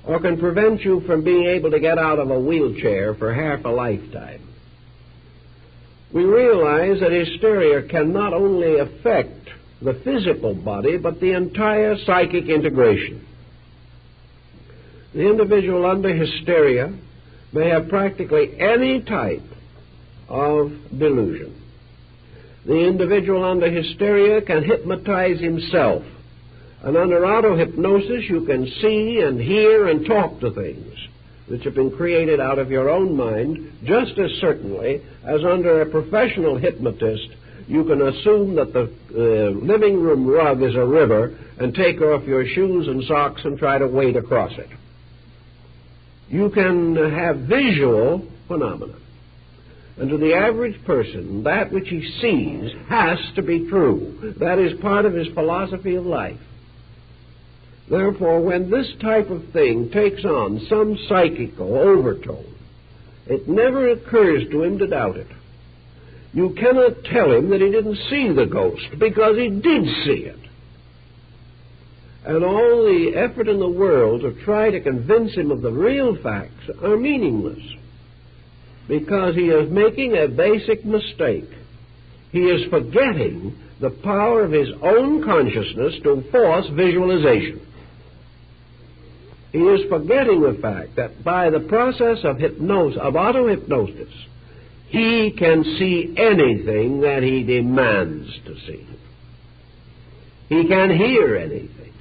or can prevent you from being able to get out of a wheelchair for half a lifetime. We realize that hysteria can not only affect the physical body, but the entire psychic integration. The individual under hysteria may have practically any type of delusion. The individual under hysteria can hypnotize himself. And under autohypnosis, you can see and hear and talk to things which have been created out of your own mind, just as certainly as under a professional hypnotist, you can assume that the living room rug is a river and take off your shoes and socks and try to wade across it. You can have visual phenomena. And to the average person, that which he sees has to be true. That is part of his philosophy of life. Therefore, when this type of thing takes on some psychical overtone, it never occurs to him to doubt it. You cannot tell him that he didn't see the ghost, because he did see it. And all the effort in the world to try to convince him of the real facts are meaningless, because he is making a basic mistake. He is forgetting the power of his own consciousness to force visualization. He is forgetting the fact that by the process of autohypnosis, he can see anything that he demands to see. He can hear anything.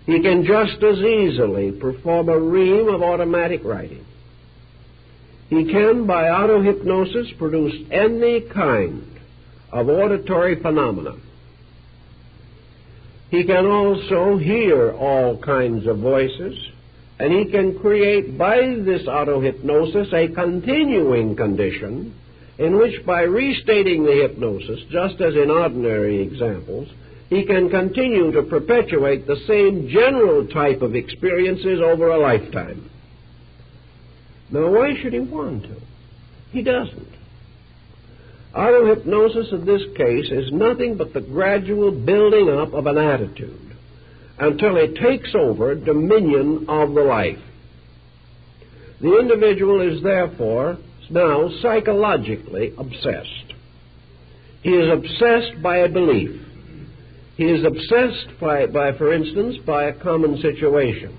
He can just as easily perform a ream of automatic writing. He can, by autohypnosis, produce any kind of auditory phenomena. He can also hear all kinds of voices, and he can create by this autohypnosis a continuing condition in which, by restating the hypnosis, just as in ordinary examples, he can continue to perpetuate the same general type of experiences over a lifetime. Now, why should he want to? He doesn't. Autohypnosis in this case is nothing but the gradual building up of an attitude until it takes over dominion of the life. The individual is therefore now psychologically obsessed. He is obsessed by a belief. He is obsessed by, for instance, by a common situation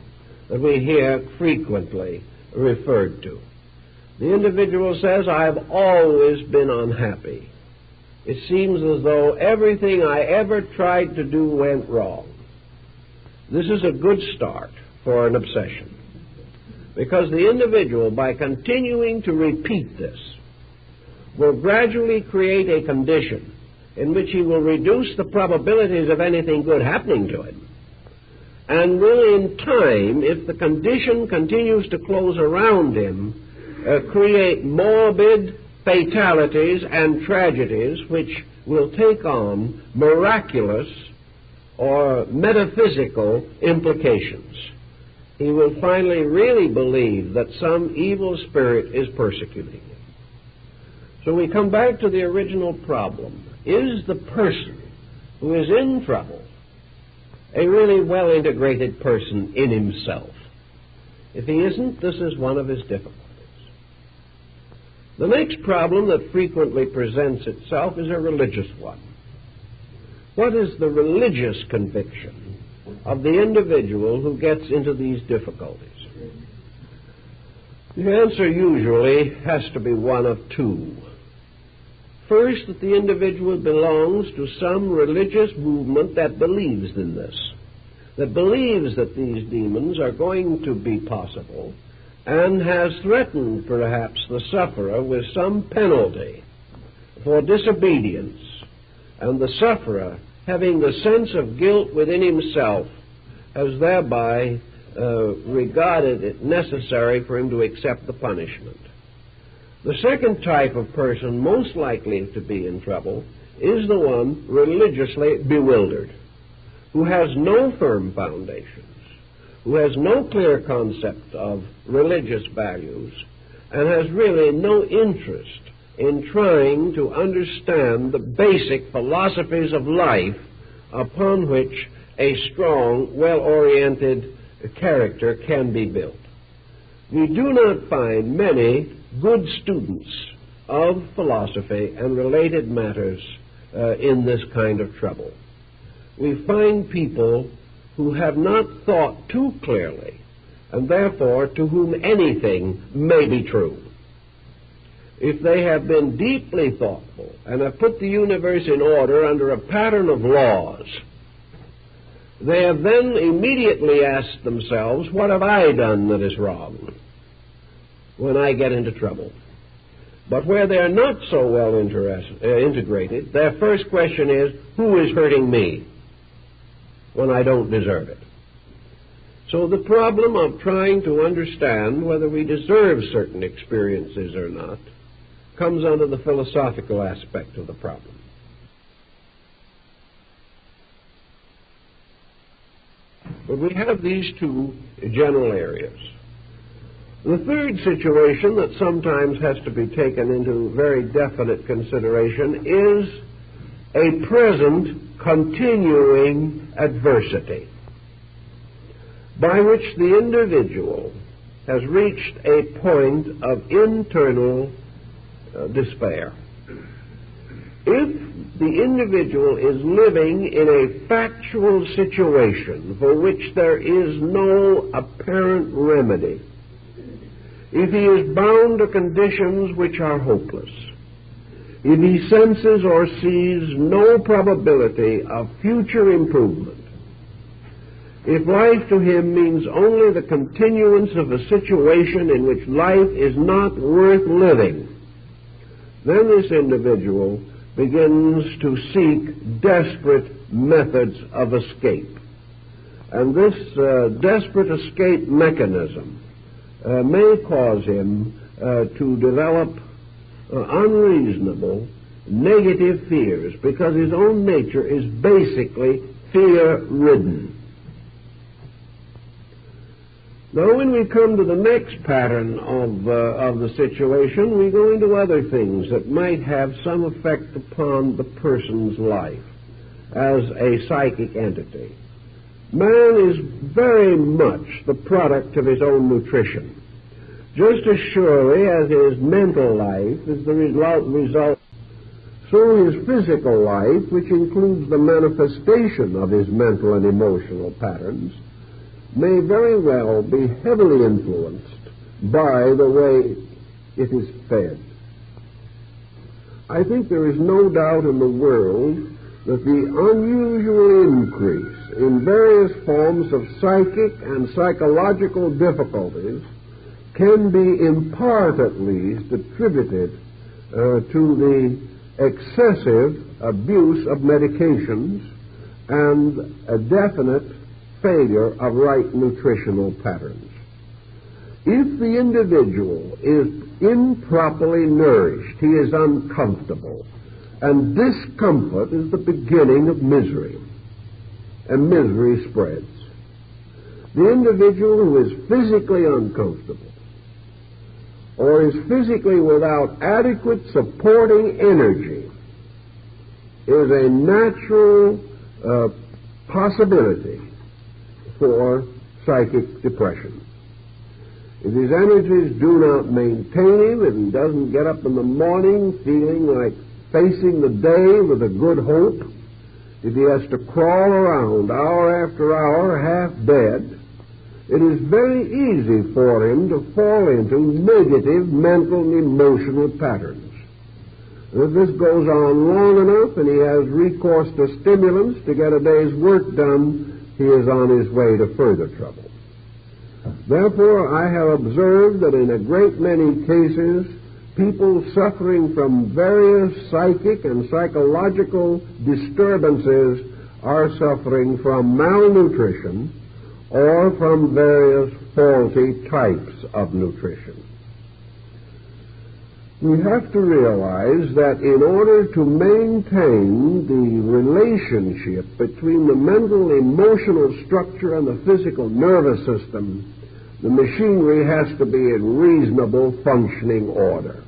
that we hear frequently referred to. The individual says, "I've always been unhappy. It seems as though everything I ever tried to do went wrong." This is a good start for an obsession, because the individual, by continuing to repeat this, will gradually create a condition in which he will reduce the probabilities of anything good happening to him, and will in time, if the condition continues to close around him, create morbid fatalities and tragedies which will take on miraculous or metaphysical implications. He will finally really believe that some evil spirit is persecuting him. So we come back to the original problem. Is the person who is in trouble a really well-integrated person in himself? If he isn't, this is one of his difficulties. The next problem that frequently presents itself is a religious one. What is the religious conviction of the individual who gets into these difficulties? The answer usually has to be one of two. First, that the individual belongs to some religious movement that believes in this, that believes that these demons are going to be possible, and has threatened, perhaps, the sufferer with some penalty for disobedience, and the sufferer, having the sense of guilt within himself, has thereby regarded it necessary for him to accept the punishment. The second type of person most likely to be in trouble is the one religiously bewildered, who has no firm foundations, who has no clear concept of religious values, and has really no interest in trying to understand the basic philosophies of life upon which a strong, well-oriented character can be built. We do not find many good students of philosophy and related matters in this kind of trouble. We find people who have not thought too clearly, and therefore to whom anything may be true. If they have been deeply thoughtful and have put the universe in order under a pattern of laws, they have then immediately asked themselves, what have I done that is wrong when I get into trouble? But where they're not so well integrated, their first question is, who is hurting me when I don't deserve it? So the problem of trying to understand whether we deserve certain experiences or not comes under the philosophical aspect of the problem. But we have these two general areas. The third situation that sometimes has to be taken into very definite consideration is a present continuing adversity by which the individual has reached a point of internal despair. If the individual is living in a factual situation for which there is no apparent remedy, if he is bound to conditions which are hopeless, if he senses or sees no probability of future improvement, if life to him means only the continuance of a situation in which life is not worth living, then this individual begins to seek desperate methods of escape. And this desperate escape mechanism may cause him to develop unreasonable, negative fears, because his own nature is basically fear-ridden. Now, when we come to the next pattern of the situation, we go into other things that might have some effect upon the person's life as a psychic entity. Man is very much the product of his own nutrition, just as surely as his mental life is the result. So his physical life, which includes the manifestation of his mental and emotional patterns, may very well be heavily influenced by the way it is fed. I think there is no doubt in the world that the unusual increase in various forms of psychic and psychological difficulties can be in part at least attributed to the excessive abuse of medications and a definite failure of right nutritional patterns. If the individual is improperly nourished, he is uncomfortable, and discomfort is the beginning of misery, and misery spreads. The individual who is physically uncomfortable or is physically without adequate supporting energy is a natural possibility for psychic depression. If his energies do not maintain him, if he doesn't get up in the morning feeling like facing the day with a good hope, if he has to crawl around hour after hour half dead, it is very easy for him to fall into negative mental and emotional patterns. If this goes on long enough and he has recourse to stimulants to get a day's work done, he is on his way to further trouble. Therefore, I have observed that in a great many cases, people suffering from various psychic and psychological disturbances are suffering from malnutrition or from various faulty types of nutrition. We have to realize that in order to maintain the relationship between the mental, emotional structure and the physical nervous system, the machinery has to be in reasonable functioning order.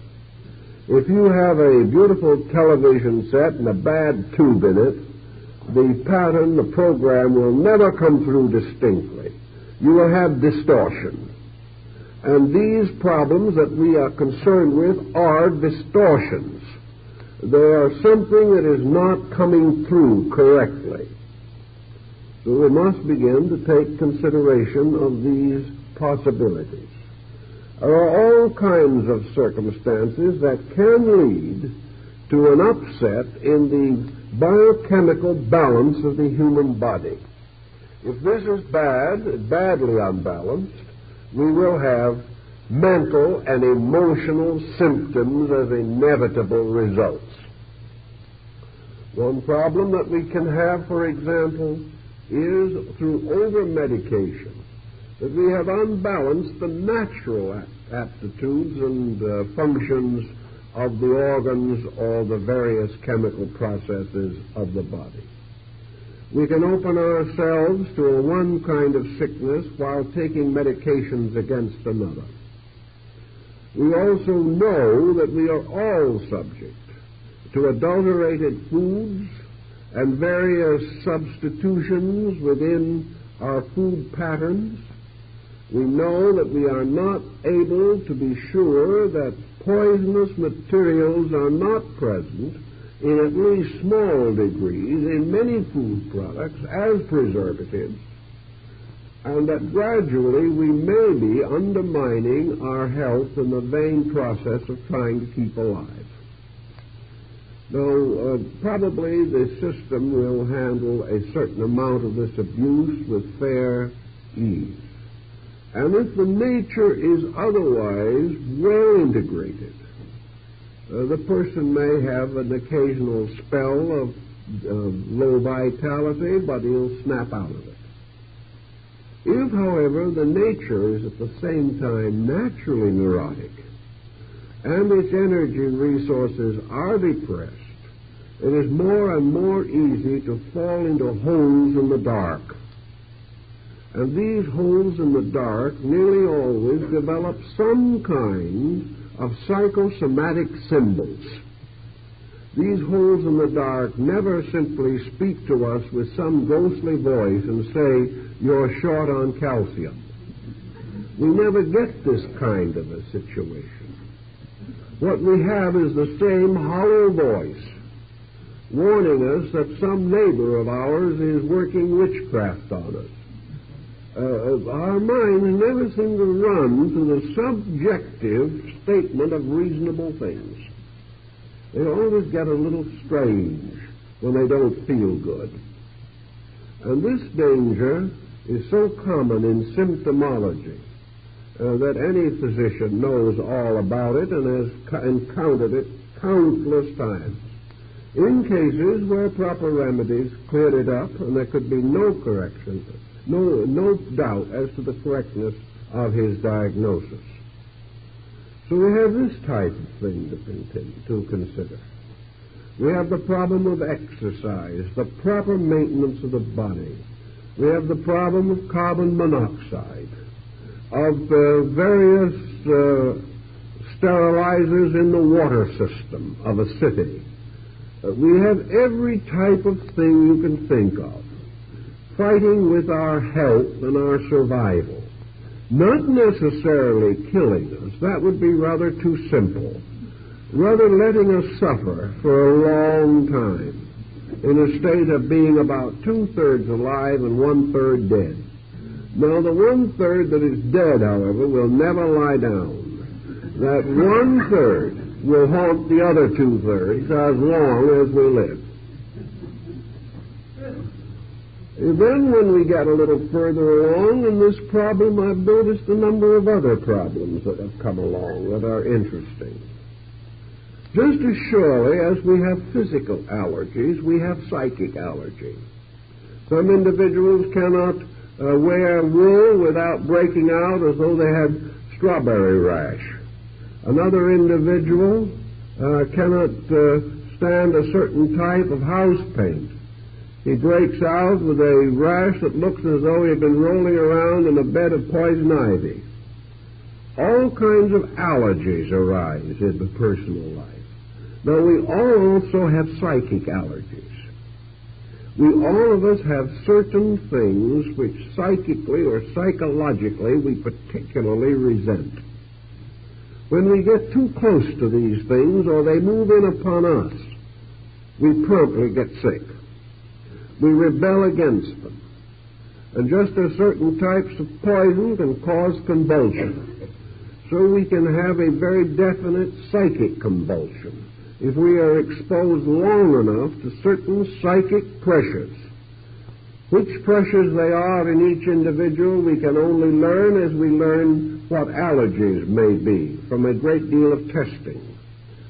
If you have a beautiful television set and a bad tube in it, the pattern, the program will never come through distinctly. you will have distortion. And these problems that we are concerned with are distortions. They are something that is not coming through correctly. So we must begin to take consideration of these possibilities. There are all kinds of circumstances that can lead to an upset in the biochemical balance of the human body. If this is badly unbalanced, we will have mental and emotional symptoms as inevitable results. One problem that we can have, for example, is through over-medication, that we have unbalanced the natural aptitudes and functions of the organs or the various chemical processes of the body. We can open ourselves to one kind of sickness while taking medications against another. We also know that we are all subject to adulterated foods and various substitutions within our food patterns. We know that we are not able to be sure that poisonous materials are not present in at least small degrees in many food products as preservatives, and that gradually we may be undermining our health in the vain process of trying to keep alive. Now, probably the system will handle a certain amount of this abuse with fair ease. And if the nature is otherwise well integrated, the person may have an occasional spell of low vitality, but he'll snap out of it. If, however, the nature is at the same time naturally neurotic, and its energy resources are depressed, it is more and more easy to fall into holes in the dark. And these holes in the dark nearly always develop some kind of psychosomatic symbols. These holes in the dark never simply speak to us with some ghostly voice and say, "You're short on calcium." We never get this kind of a situation. What we have is the same hollow voice warning us that some neighbor of ours is working witchcraft on us. Our minds never seem to run to the subjective statement of reasonable things. They always get a little strange when they don't feel good. And this danger is so common in symptomology that any physician knows all about it and has encountered it countless times. In cases where proper remedies cleared it up and there could be no correction, no doubt as to the correctness of his diagnosis. So we have this type of thing to consider. We have the problem of exercise, the proper maintenance of the body. We have the problem of carbon monoxide, of various sterilizers in the water system of a city. We have every type of thing you can think of, fighting with our health and our survival. Not necessarily killing us, that would be rather too simple. Rather letting us suffer for a long time, in a state of being about 2/3 alive and 1/3 dead. Now, the 1/3 that is dead, however, will never lie down. That 1/3 will haunt the other 2/3 as long as we live. And then when we get a little further along in this problem, I've noticed a number of other problems that have come along that are interesting. Just as surely as we have physical allergies, we have psychic allergy. Some individuals cannot wear wool without breaking out as though they had strawberry rash. Another individual cannot stand a certain type of house paint. He breaks out with a rash that looks as though he had been rolling around in a bed of poison ivy. All kinds of allergies arise in the personal life. Now, we all also have psychic allergies. all of us have certain things which psychically or psychologically we particularly resent. When we get too close to these things or they move in upon us, we promptly get sick. We rebel against them. And just as certain types of poison can cause convulsion, so we can have a very definite psychic convulsion if we are exposed long enough to certain psychic pressures. Which pressures they are in each individual we can only learn as we learn what allergies may be from a great deal of testing.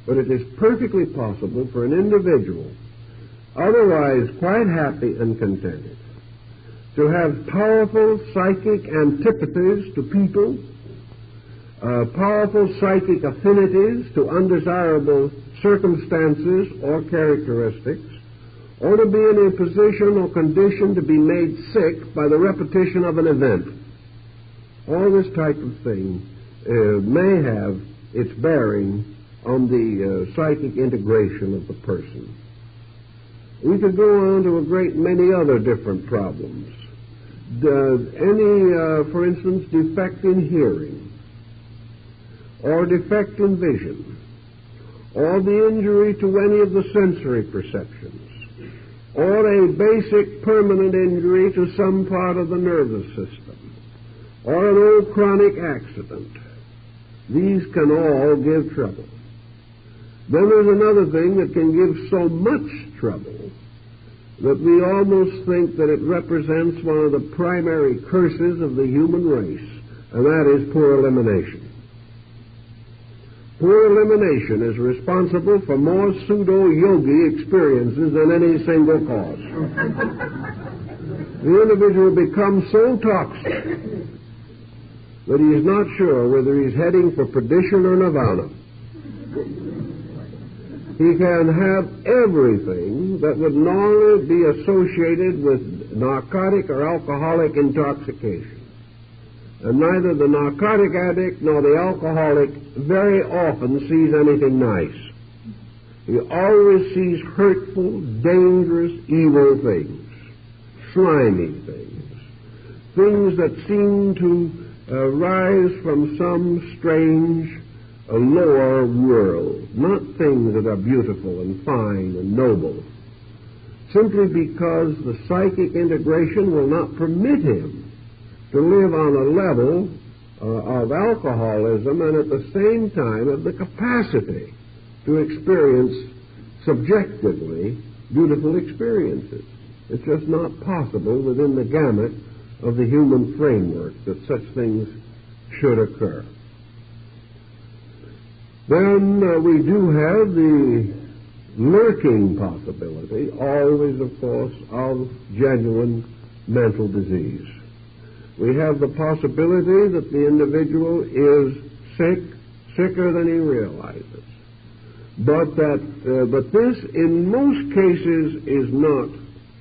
But it is perfectly possible for an individual, otherwise quite happy and contented, to have powerful psychic antipathies to people, powerful psychic affinities to undesirable circumstances or characteristics, or to be in a position or condition to be made sick by the repetition of an event. All this type of thing may have its bearing on the psychic integration of the person. We could go on to a great many other different problems. For instance, defect in hearing, or defect in vision, or the injury to any of the sensory perceptions, or a basic permanent injury to some part of the nervous system, or an old chronic accident. These can all give trouble. Then there's another thing that can give so much trouble that we almost think that it represents one of the primary curses of the human race, and that is poor elimination. Poor elimination is responsible for more pseudo-yogi experiences than any single cause. The individual becomes so toxic that he is not sure whether he's heading for perdition or nirvana. He can have everything that would normally be associated with narcotic or alcoholic intoxication. And neither the narcotic addict nor the alcoholic very often sees anything nice. He always sees hurtful, dangerous, evil things, slimy things that seem to rise from some strange lower world, not things that are beautiful and fine and noble, simply because the psychic integration will not permit him to live on a level of alcoholism and at the same time have the capacity to experience subjectively beautiful experiences. It's just not possible within the gamut of the human framework that such things should occur. Then we do have the lurking possibility, always of course, of genuine mental disease. We have the possibility that the individual is sicker than he realizes. But this, in most cases, is not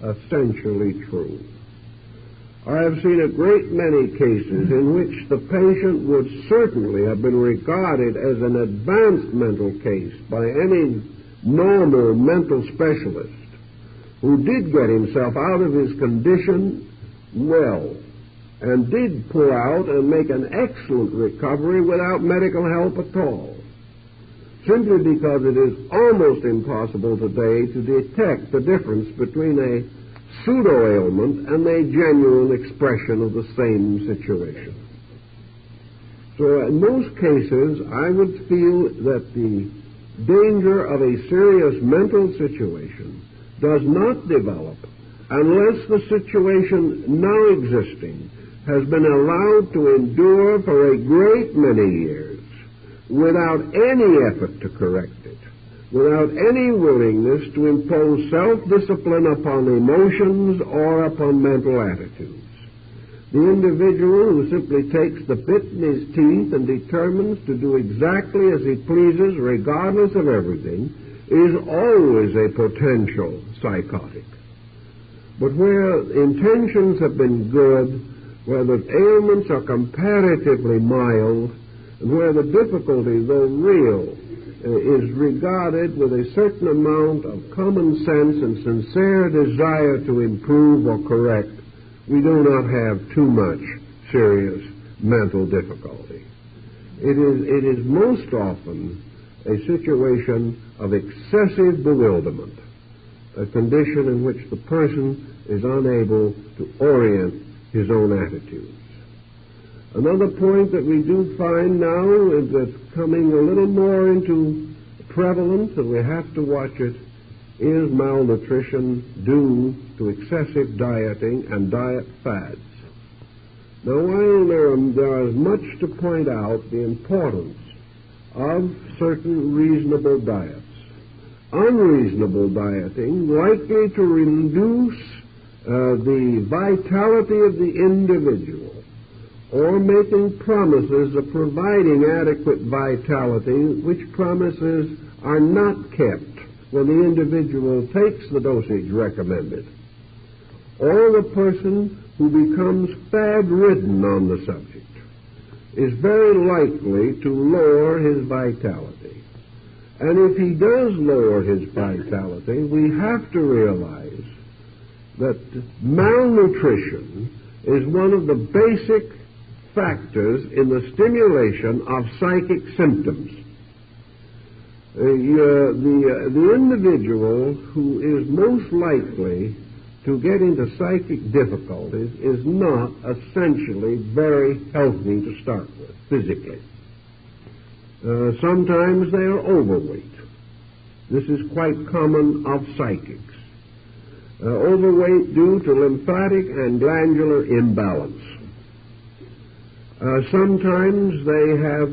essentially true. I have seen a great many cases in which the patient would certainly have been regarded as an advanced mental case by any normal mental specialist who did get himself out of his condition well, and did pull out and make an excellent recovery without medical help at all, simply because it is almost impossible today to detect the difference between a pseudo-ailment and a genuine expression of the same situation. So in most cases, I would feel that the danger of a serious mental situation does not develop unless the situation now existing has been allowed to endure for a great many years without any effort to correct it, without any willingness to impose self-discipline upon emotions or upon mental attitudes. The individual who simply takes the bit in his teeth and determines to do exactly as he pleases regardless of everything is always a potential psychotic. But where intentions have been good, where the ailments are comparatively mild, and where the difficulty, though real, is regarded with a certain amount of common sense and sincere desire to improve or correct, we do not have too much serious mental difficulty. It is most often a situation of excessive bewilderment, a condition in which the person is unable to orient his own attitudes. Another point that we do find now is that's coming a little more into prevalence, and we have to watch it, is malnutrition due to excessive dieting and diet fads. Now, while there is much to point out the importance of certain reasonable diets, unreasonable dieting likely to reduce the vitality of the individual, or making promises of providing adequate vitality, which promises are not kept when the individual takes the dosage recommended, or the person who becomes fad-ridden on the subject is very likely to lower his vitality. And if he does lower his vitality, we have to realize that malnutrition is one of the basic factors in the stimulation of psychic symptoms. The individual who is most likely to get into psychic difficulties is not essentially very healthy to start with, physically. Sometimes they are overweight. This is quite common of psychics. Overweight due to lymphatic and glandular imbalance. Sometimes they have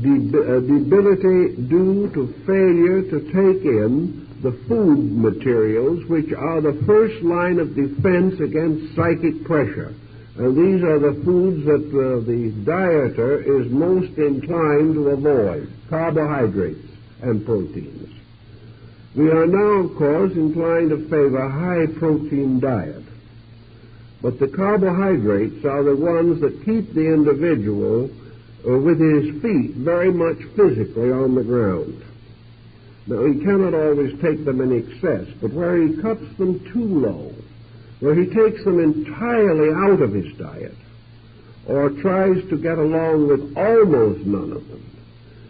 debility due to failure to take in the food materials, which are the first line of defense against psychic pressure. And these are the foods that the dieter is most inclined to avoid: carbohydrates and proteins. We are now, of course, inclined to favor high-protein diet. But the carbohydrates are the ones that keep the individual with his feet very much physically on the ground. Now, he cannot always take them in excess, but where he cuts them too low, where he takes them entirely out of his diet, or tries to get along with almost none of them,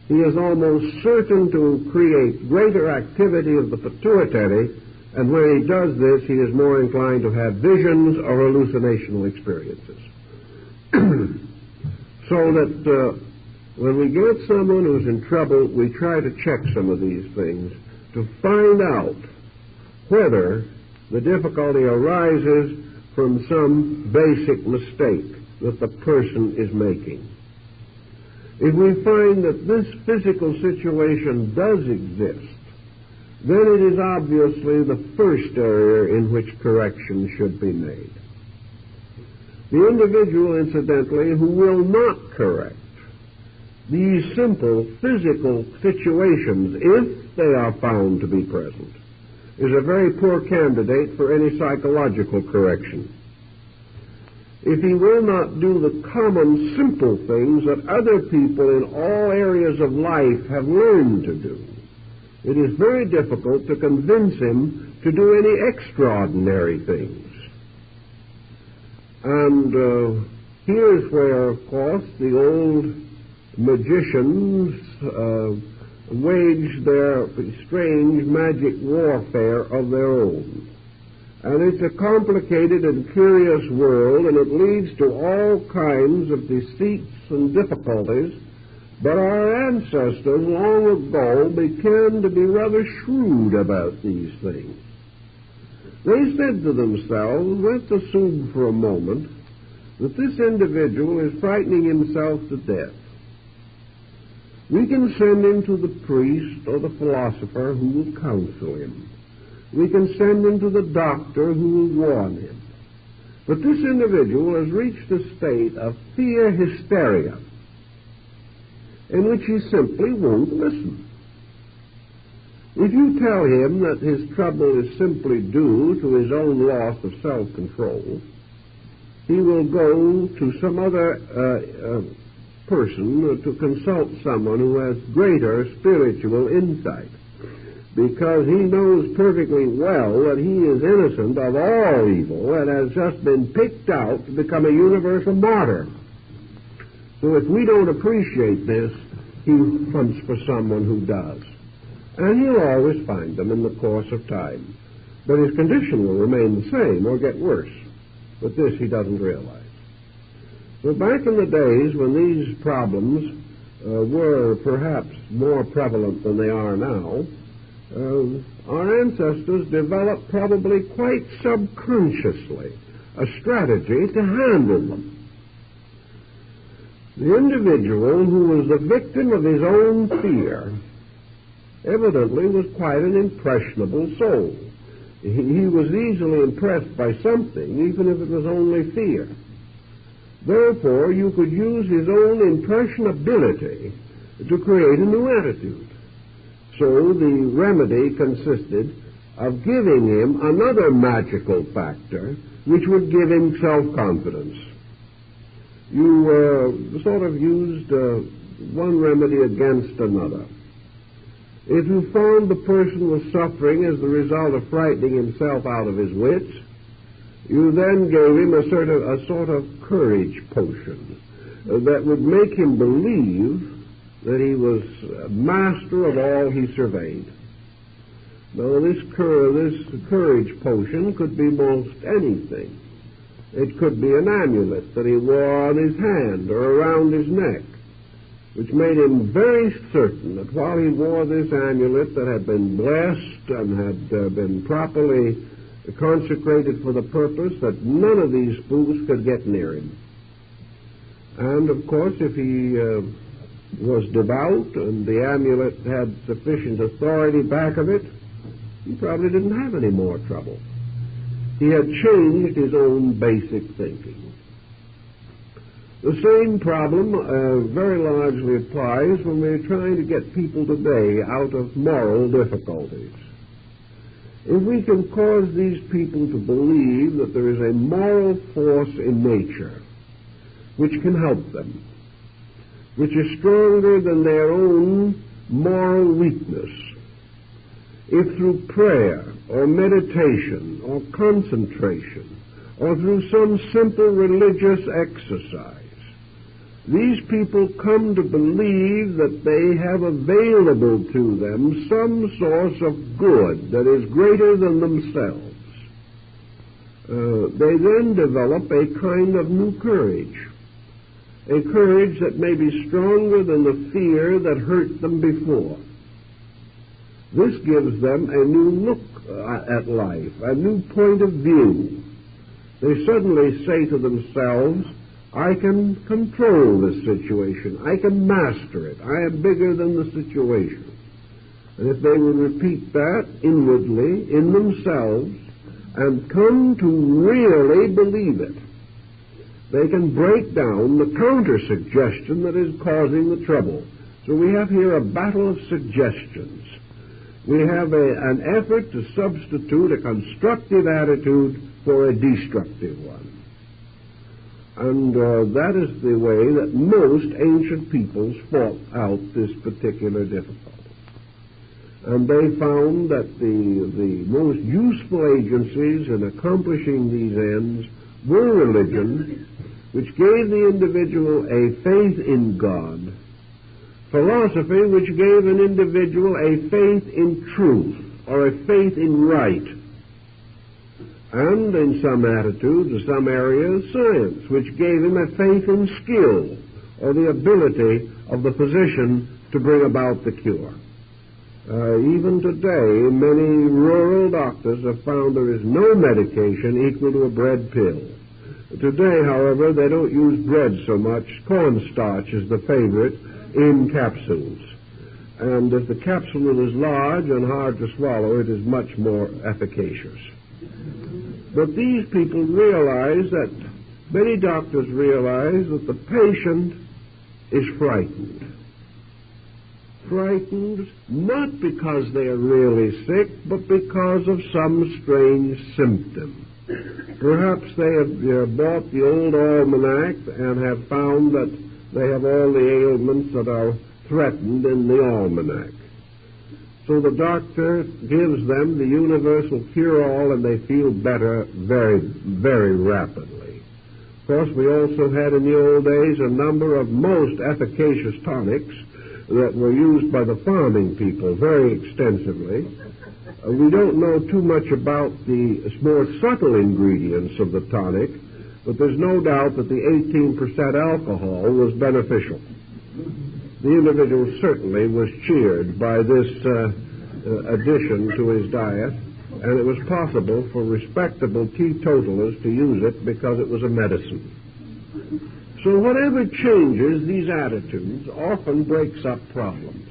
he is almost certain to create greater activity of the pituitary, and when he does this, he is more inclined to have visions or hallucinational experiences. So that when we get someone who's in trouble, we try to check some of these things to find out whether the difficulty arises from some basic mistake that the person is making. If we find that this physical situation does exist, then it is obviously the first area in which correction should be made. The individual, incidentally, who will not correct these simple physical situations, if they are found to be present, is a very poor candidate for any psychological correction. If he will not do the common simple things that other people in all areas of life have learned to do, it is very difficult to convince him to do any extraordinary things. And here's where, of course, the old magicians wage their strange magic warfare of their own. And it's a complicated and curious world, and it leads to all kinds of deceits and difficulties. But our ancestors long ago began to be rather shrewd about these things. They said to themselves, let's assume for a moment that this individual is frightening himself to death. We can send him to the priest or the philosopher who will counsel him. We can send him to the doctor who will warn him. But this individual has reached a state of fear hysteria in which he simply won't listen. If you tell him that his trouble is simply due to his own loss of self-control, he will go to some other person to consult someone who has greater spiritual insight, because he knows perfectly well that he is innocent of all evil and has just been picked out to become a universal martyr. So if we don't appreciate this, he hunts for someone who does. And he'll always find them in the course of time. But his condition will remain the same or get worse. But this he doesn't realize. So back in the days when these problems were perhaps more prevalent than they are now, our ancestors developed probably quite subconsciously a strategy to handle them. The individual who was the victim of his own fear evidently was quite an impressionable soul. He was easily impressed by something, even if it was only fear. Therefore, you could use his own impressionability to create a new attitude. So the remedy consisted of giving him another magical factor which would give him self-confidence. You sort of used one remedy against another. If you found the person was suffering as the result of frightening himself out of his wits, you then gave him a sort of courage potion that would make him believe that he was master of all he surveyed. Now, this courage potion could be most anything. It could be an amulet that he wore on his hand or around his neck, which made him very certain that while he wore this amulet that had been blessed and had been properly consecrated for the purpose, that none of these spooks could get near him. And, of course, if he was devout and the amulet had sufficient authority back of it, he probably didn't have any more trouble. He had changed his own basic thinking. The same problem very largely applies when we're trying to get people today out of moral difficulties. If we can cause these people to believe that there is a moral force in nature which can help them, which is stronger than their own moral weakness, if through prayer or meditation or concentration or through some simple religious exercise, these people come to believe that they have available to them some source of good that is greater than themselves, they then develop a kind of new courage, a courage that may be stronger than the fear that hurt them before. This gives them a new look at life, a new point of view. They suddenly say to themselves, I can control this situation. I can master it. I am bigger than the situation. And if they will repeat that inwardly, in themselves, and come to really believe it, they can break down the counter-suggestion that is causing the trouble. So we have here a battle of suggestions. We have an effort to substitute a constructive attitude for a destructive one. And that is the way that most ancient peoples fought out this particular difficulty. And they found that the most useful agencies in accomplishing these ends were religion, which gave the individual a faith in God, philosophy, which gave an individual a faith in truth or a faith in right, and in some attitudes or some areas, science, which gave him a faith in skill or the ability of the physician to bring about the cure. Even today, many rural doctors have found there is no medication equal to a bread pill. Today, however, they don't use bread so much. Cornstarch is the favorite in capsules. And if the capsule is large and hard to swallow, it is much more efficacious. But these people realize that, many doctors realize that the patient is frightened. Frightened not because they are really sick, but because of some strange symptom. Perhaps they have bought the old almanac and have found that They have all the ailments that are threatened in the almanac. So the doctor gives them the universal cure-all, and they feel better very, very rapidly. Of course, we also had in the old days a number of most efficacious tonics that were used by the farming people very extensively. We don't know too much about the more subtle ingredients of the tonic, but there's no doubt that the 18% alcohol was beneficial. The individual certainly was cheered by this addition to his diet, and it was possible for respectable teetotalers to use it because it was a medicine. So whatever changes these attitudes often breaks up problems.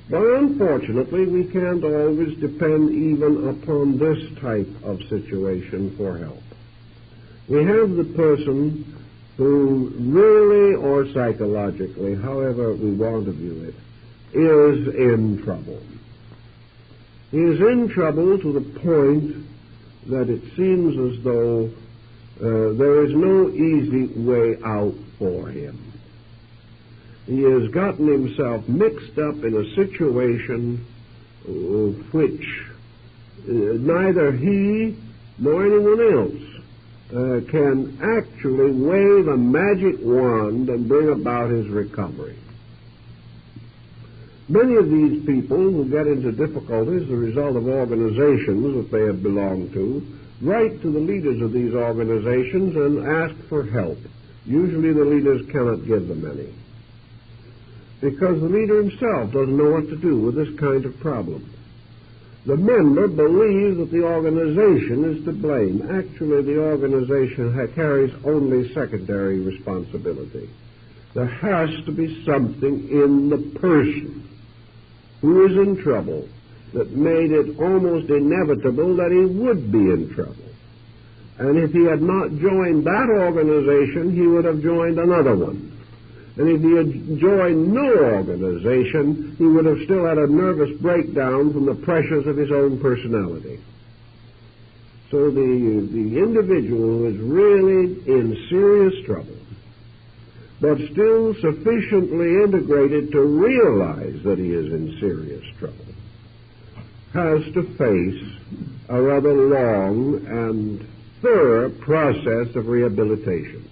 But unfortunately, we can't always depend even upon this type of situation for help. We have the person who really, or psychologically, however we want to view it, is in trouble. He is in trouble to the point that it seems as though there is no easy way out for him. He has gotten himself mixed up in a situation which neither he nor anyone else can actually wave a magic wand and bring about his recovery. Many of these people who get into difficulties as a result of organizations that they have belonged to write to the leaders of these organizations and ask for help. Usually the leaders cannot give them any, because the leader himself doesn't know what to do with this kind of problem. The member believes that the organization is to blame. Actually, the organization carries only secondary responsibility. There has to be something in the person who is in trouble that made it almost inevitable that he would be in trouble. And if he had not joined that organization, he would have joined another one. And if he had joined no organization, he would have still had a nervous breakdown from the pressures of his own personality. So the individual is really in serious trouble, but still sufficiently integrated to realize that he is in serious trouble, has to face a rather long and thorough process of rehabilitation.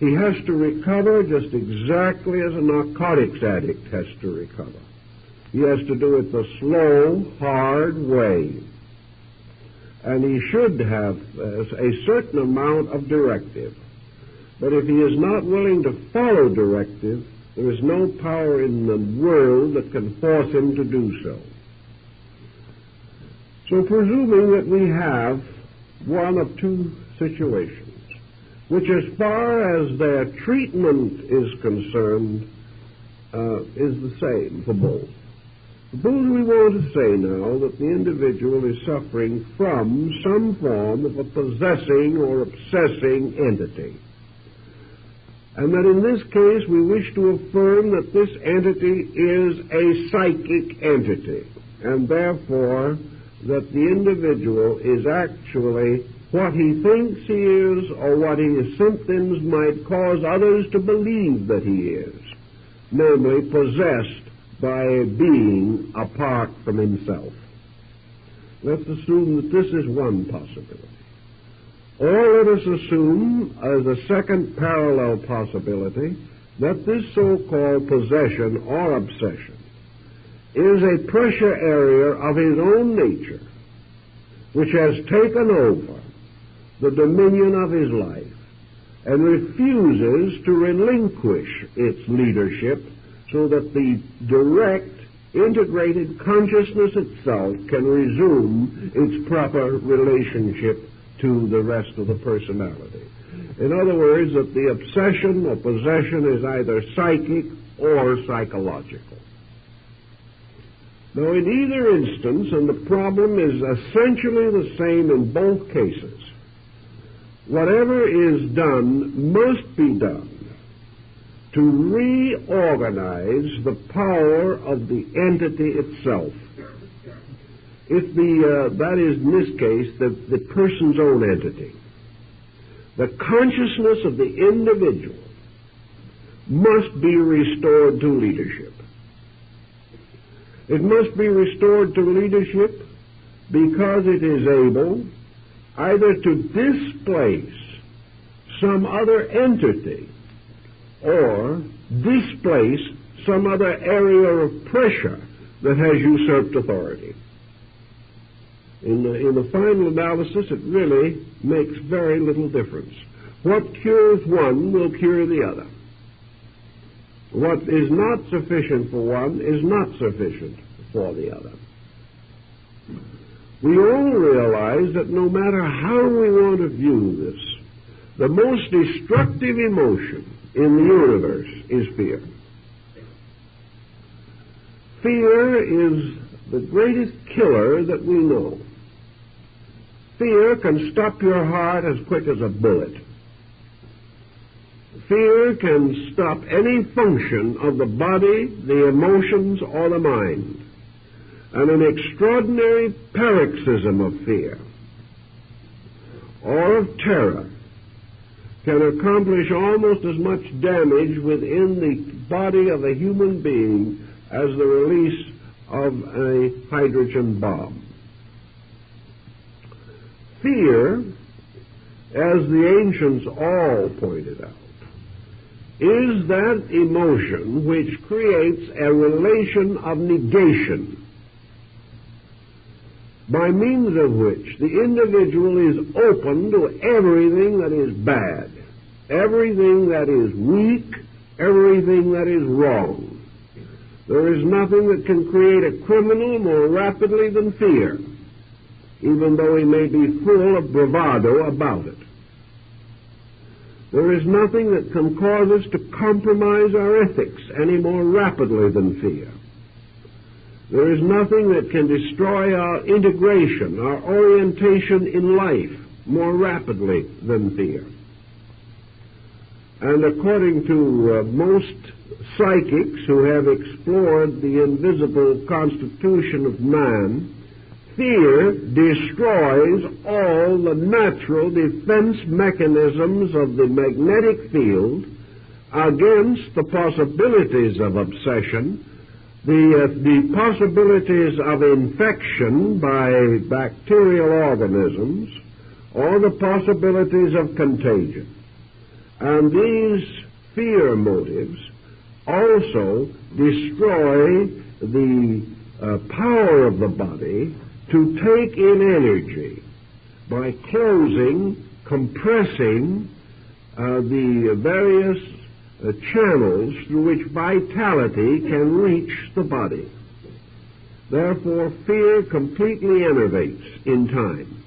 He has to recover just exactly as a narcotics addict has to recover. He has to do it the slow, hard way. And he should have a certain amount of directive. But if he is not willing to follow directive, there is no power in the world that can force him to do so. So presuming that we have one of two situations, which as far as their treatment is concerned, is the same for both. Suppose we want to say now that the individual is suffering from some form of a possessing or obsessing entity, and that in this case we wish to affirm that this entity is a psychic entity, and therefore that the individual is actually what he thinks he is, or what his symptoms might cause others to believe that he is, namely possessed by a being apart from himself. Let's assume that this is one possibility. Or let us assume as a second parallel possibility that this so-called possession or obsession is a pressure area of his own nature which has taken over the dominion of his life and refuses to relinquish its leadership so that the direct, integrated consciousness itself can resume its proper relationship to the rest of the personality. In other words, that the obsession or possession is either psychic or psychological. Now, in either instance, and the problem is essentially the same in both cases, whatever is done must be done to reorganize the power of the entity itself. If that is in this case the person's own entity, the consciousness of the individual must be restored to leadership. It must be restored to leadership because it is able either to displace some other entity or displace some other area of pressure that has usurped authority. In the final analysis, it really makes very little difference. What cures one will cure the other. What is not sufficient for one is not sufficient for the other. We all realize that no matter how we want to view this, the most destructive emotion in the universe is fear. Fear is the greatest killer that we know. Fear can stop your heart as quick as a bullet. Fear can stop any function of the body, the emotions, or the mind. And an extraordinary paroxysm of fear or of terror can accomplish almost as much damage within the body of a human being as the release of a hydrogen bomb. Fear, as the ancients all pointed out, is that emotion which creates a relation of negation, by means of which the individual is open to everything that is bad, everything that is weak, everything that is wrong. There is nothing that can create a criminal more rapidly than fear, even though he may be full of bravado about it. There is nothing that can cause us to compromise our ethics any more rapidly than fear. There is nothing that can destroy our integration, our orientation in life more rapidly than fear. And according to most psychics who have explored the invisible constitution of man, fear destroys all the natural defense mechanisms of the magnetic field against the possibilities of obsession, the possibilities of infection by bacterial organisms, or the possibilities of contagion. And these fear motives also destroy the power of the body to take in energy by closing, compressing the various channels through which vitality can reach the body. Therefore, fear completely enervates in time.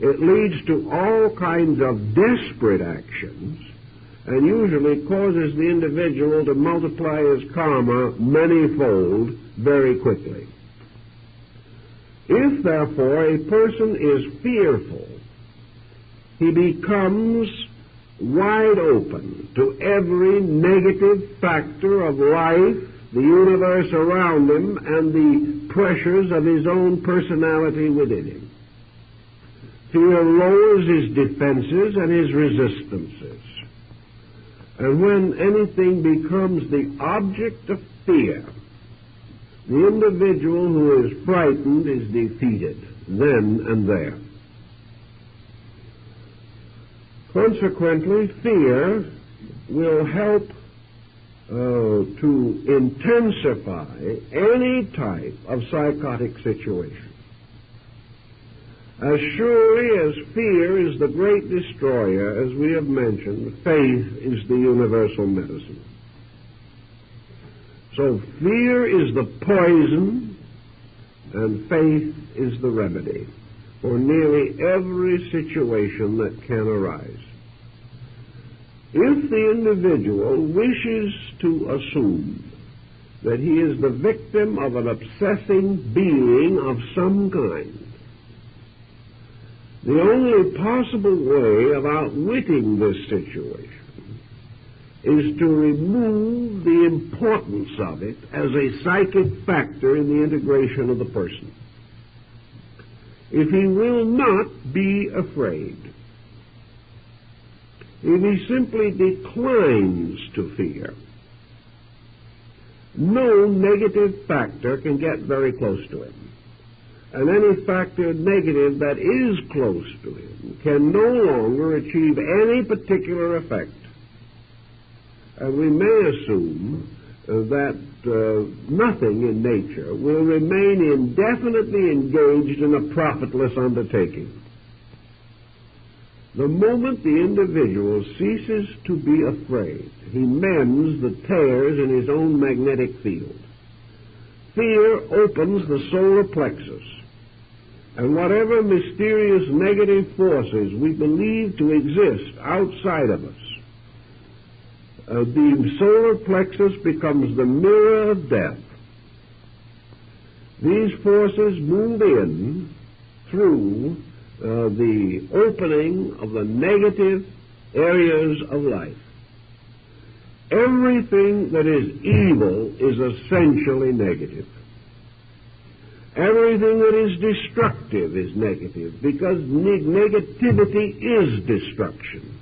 It leads to all kinds of desperate actions and usually causes the individual to multiply his karma many-fold very quickly. If, therefore, a person is fearful, he becomes wide open to every negative factor of life, the universe around him, and the pressures of his own personality within him. Fear lowers his defenses and his resistances. And when anything becomes the object of fear, the individual who is frightened is defeated then and there. Consequently, fear will help to intensify any type of psychotic situation. As surely as fear is the great destroyer, as we have mentioned, faith is the universal medicine. So fear is the poison and faith is the remedy for nearly every situation that can arise. If the individual wishes to assume that he is the victim of an obsessing being of some kind, the only possible way of outwitting this situation is to remove the importance of it as a psychic factor in the integration of the person. If he will not be afraid, if he simply declines to fear, no negative factor can get very close to him. And any factor negative that is close to him can no longer achieve any particular effect. And we may assume that nothing in nature will remain indefinitely engaged in a profitless undertaking. The moment the individual ceases to be afraid, he mends the tears in his own magnetic field. Fear opens the solar plexus, and whatever mysterious negative forces we believe to exist outside of us, the solar plexus becomes the mirror of death. These forces move in through the opening of the negative areas of life. Everything that is evil is essentially negative. Everything that is destructive is negative, because negativity is destruction.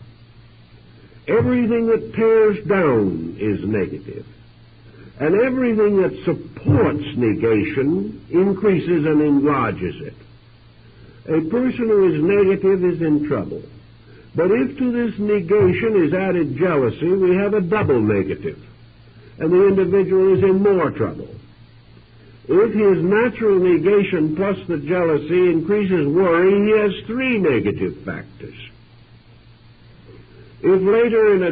Everything that tears down is negative. And everything that supports negation increases and enlarges it. A person who is negative is in trouble. But if to this negation is added jealousy, we have a double negative, and the individual is in more trouble. If his natural negation plus the jealousy increases worry, he has three negative factors. If later, in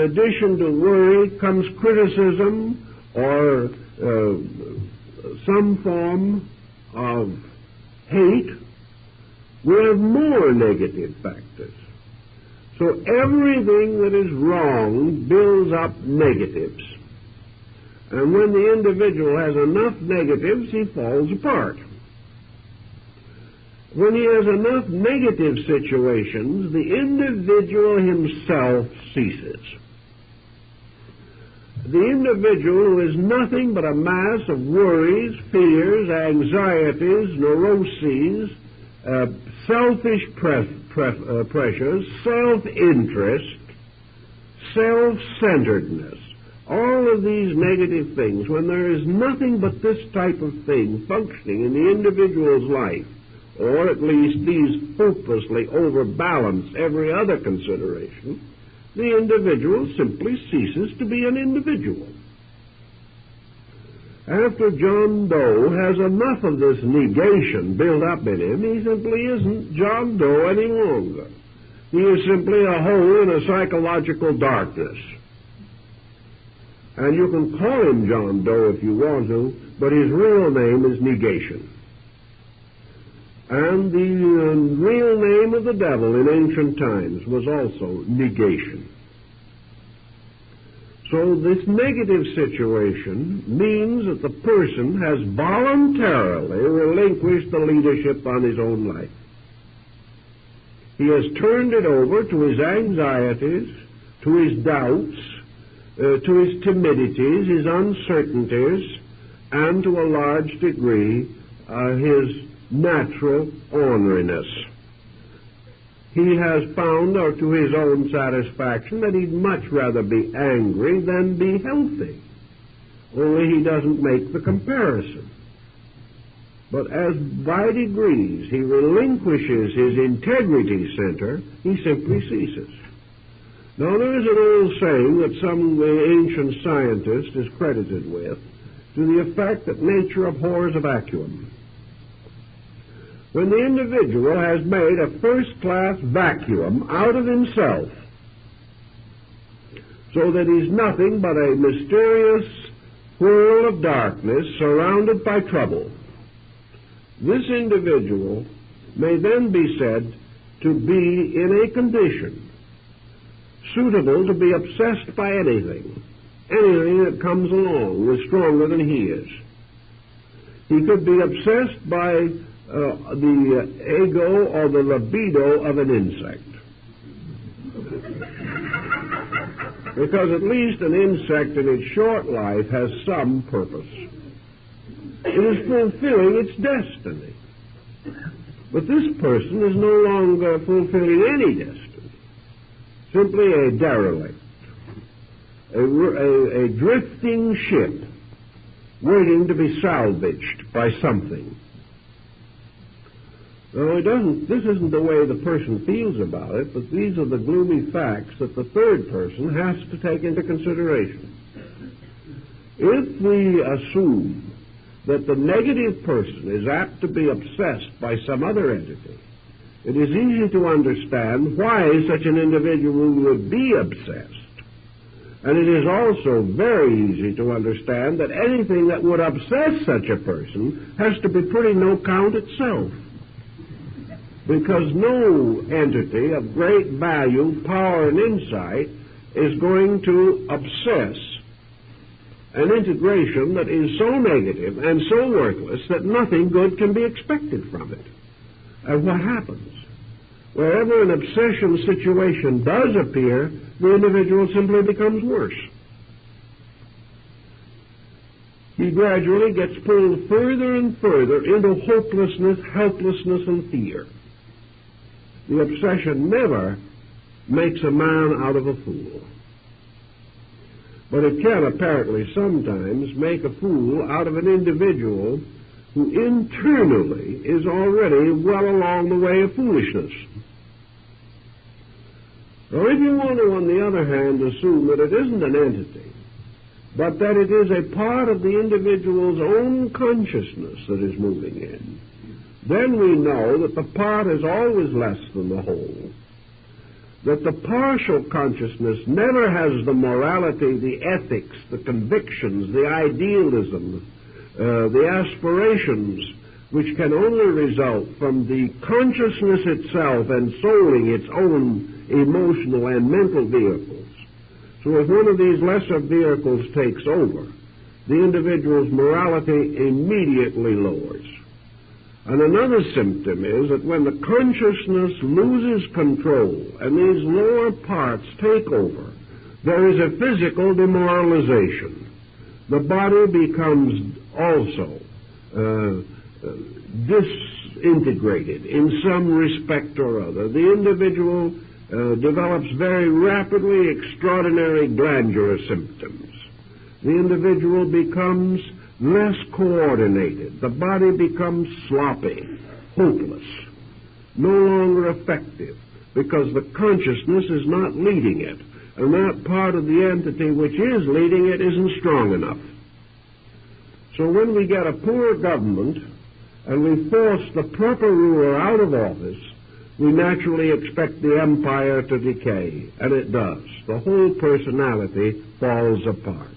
addition to worry, comes criticism or some form of hate, we have more negative factors. So everything that is wrong builds up negatives. And when the individual has enough negatives, he falls apart. When he has enough negative situations, the individual himself ceases. The individual who is nothing but a mass of worries, fears, anxieties, neuroses, selfish pressures, self-interest, self-centeredness, all of these negative things, when there is nothing but this type of thing functioning in the individual's life, or at least these hopelessly overbalance every other consideration, the individual simply ceases to be an individual. After John Doe has enough of this negation built up in him, he simply isn't John Doe any longer. He is simply a hole in a psychological darkness. And you can call him John Doe if you want to, but his real name is negation. And the real name of the devil in ancient times was also negation. So this negative situation means that the person has voluntarily relinquished the leadership on his own life. He has turned it over to his anxieties, to his doubts, to his timidities, his uncertainties, and to a large degree his natural orneriness. He has found, or to his own satisfaction, that he'd much rather be angry than be healthy. Only he doesn't make the comparison. But as by degrees he relinquishes his integrity center, he simply ceases. Now there is an old saying that some ancient scientist is credited with, to the effect that nature abhors a vacuum. When the individual has made a first-class vacuum out of himself, so that he's nothing but a mysterious whirl of darkness surrounded by trouble, this individual may then be said to be in a condition suitable to be obsessed by anything that comes along with stronger than he is. He could be obsessed by the ego or the libido of an insect. Because at least an insect in its short life has some purpose. It is fulfilling its destiny. But this person is no longer fulfilling any destiny. simply a derelict, a drifting ship waiting to be salvaged by something. Now, this isn't the way the person feels about it, but these are the gloomy facts that the third person has to take into consideration. If we assume that the negative person is apt to be obsessed by some other entity, it is easy to understand why such an individual would be obsessed. And it is also very easy to understand that anything that would obsess such a person has to be pretty no count itself. Because no entity of great value, power, and insight is going to obsess an integration that is so negative and so worthless that nothing good can be expected from it. And what happens? Wherever an obsession situation does appear, the individual simply becomes worse. He gradually gets pulled further and further into hopelessness, helplessness, and fear. The obsession never makes a man out of a fool. But it can apparently sometimes make a fool out of an individual who internally is already well along the way of foolishness. Now, if you want to, on the other hand, assume that it isn't an entity, but that it is a part of the individual's own consciousness that is moving in, then we know that the part is always less than the whole, that the partial consciousness never has the morality, the ethics, the convictions, the idealism, the aspirations, which can only result from the consciousness itself ensouling its own emotional and mental vehicles. So if one of these lesser vehicles takes over, the individual's morality immediately lowers. And another symptom is that when the consciousness loses control and these lower parts take over, there is a physical demoralization. The body becomes also disintegrated in some respect or other. The individual develops very rapidly extraordinary glandular symptoms. The individual becomes less coordinated. The body becomes sloppy, hopeless, no longer effective, because the consciousness is not leading it, and that part of the entity which is leading it isn't strong enough. So when we get a poor government and we force the proper ruler out of office, we naturally expect the empire to decay, and it does. The whole personality falls apart.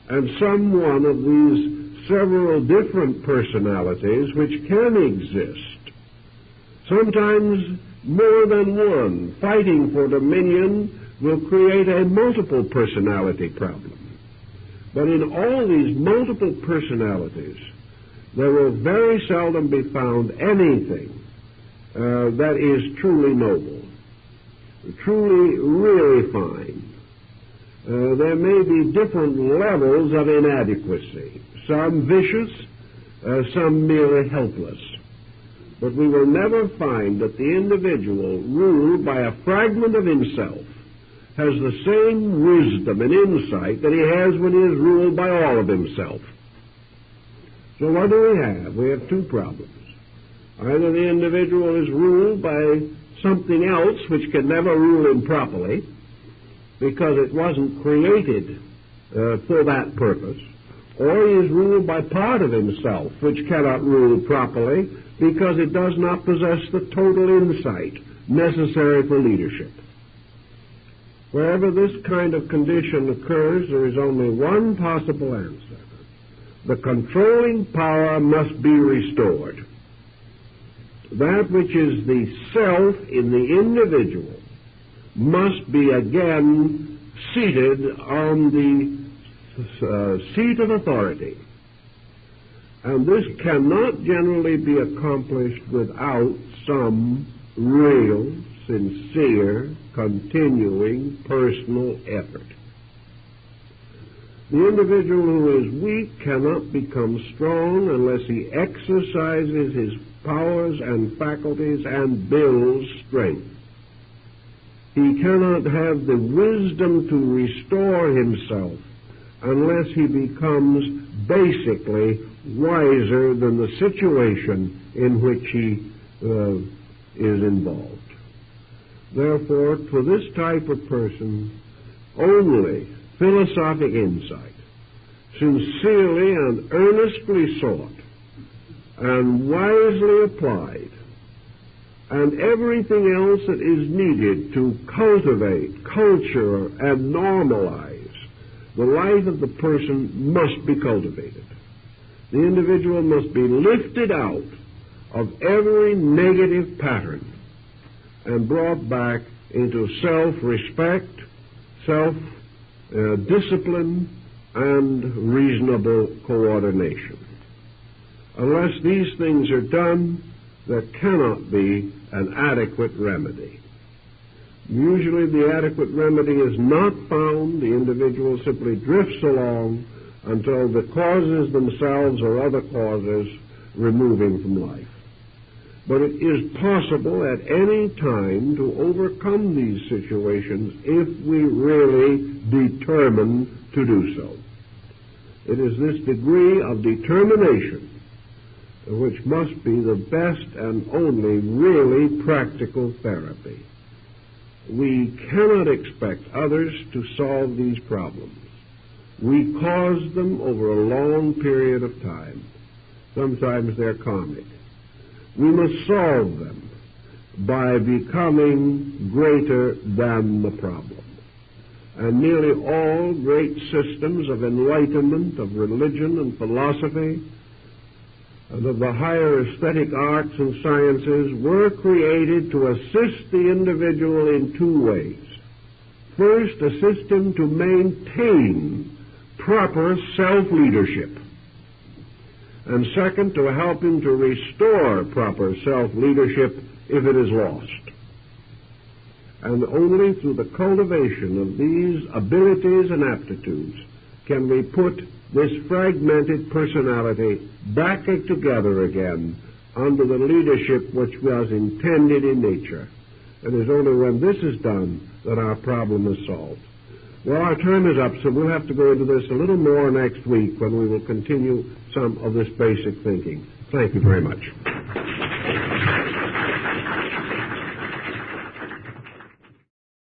And some one of these several different personalities which can exist, sometimes more than one, fighting for dominion, will create a multiple personality problem. But in all these multiple personalities, there will very seldom be found anything that is truly noble, truly really fine. There may be different levels of inadequacy, some vicious, some merely helpless. But we will never find that the individual ruled by a fragment of himself has the same wisdom and insight that he has when he is ruled by all of himself. So what do we have? We have two problems. Either the individual is ruled by something else which can never rule him properly, because it wasn't created for that purpose, or he is ruled by part of himself which cannot rule properly because it does not possess the total insight necessary for leadership. Wherever this kind of condition occurs, there is only one possible answer. The controlling power must be restored. That which is the self in the individual must be again seated on the seat of authority. And this cannot generally be accomplished without some real, sincere, continuing personal effort. The individual who is weak cannot become strong unless he exercises his powers and faculties and builds strength. he cannot have the wisdom to restore himself unless he becomes basically wiser than the situation in which he is involved. Therefore, for this type of person, only philosophic insight, sincerely and earnestly sought, and wisely applied, and everything else that is needed to cultivate, culture, and normalize the life of the person must be cultivated. The individual must be lifted out of every negative pattern and brought back into self-respect, self-discipline, and reasonable coordination. Unless these things are done, there cannot be an adequate remedy. Usually the adequate remedy is not found. The individual simply drifts along until the causes themselves or other causes remove him from life. But it is possible at any time to overcome these situations if we really determine to do so. It is this degree of determination which must be the best and only really practical therapy. We cannot expect others to solve these problems. We cause them over a long period of time. Sometimes they're karmic. We must solve them by becoming greater than the problem. And nearly all great systems of enlightenment, of religion and philosophy, and of the higher aesthetic arts and sciences were created to assist the individual in two ways. First, assist him to maintain proper self-leadership. And second, to help him to restore proper self-leadership if it is lost. And only through the cultivation of these abilities and aptitudes can we put this fragmented personality back together again under the leadership which was intended in nature. It is only when this is done that our problem is solved. Well, our time is up, so we'll have to go into this a little more next week when we will continue some of this basic thinking. Thank you very much.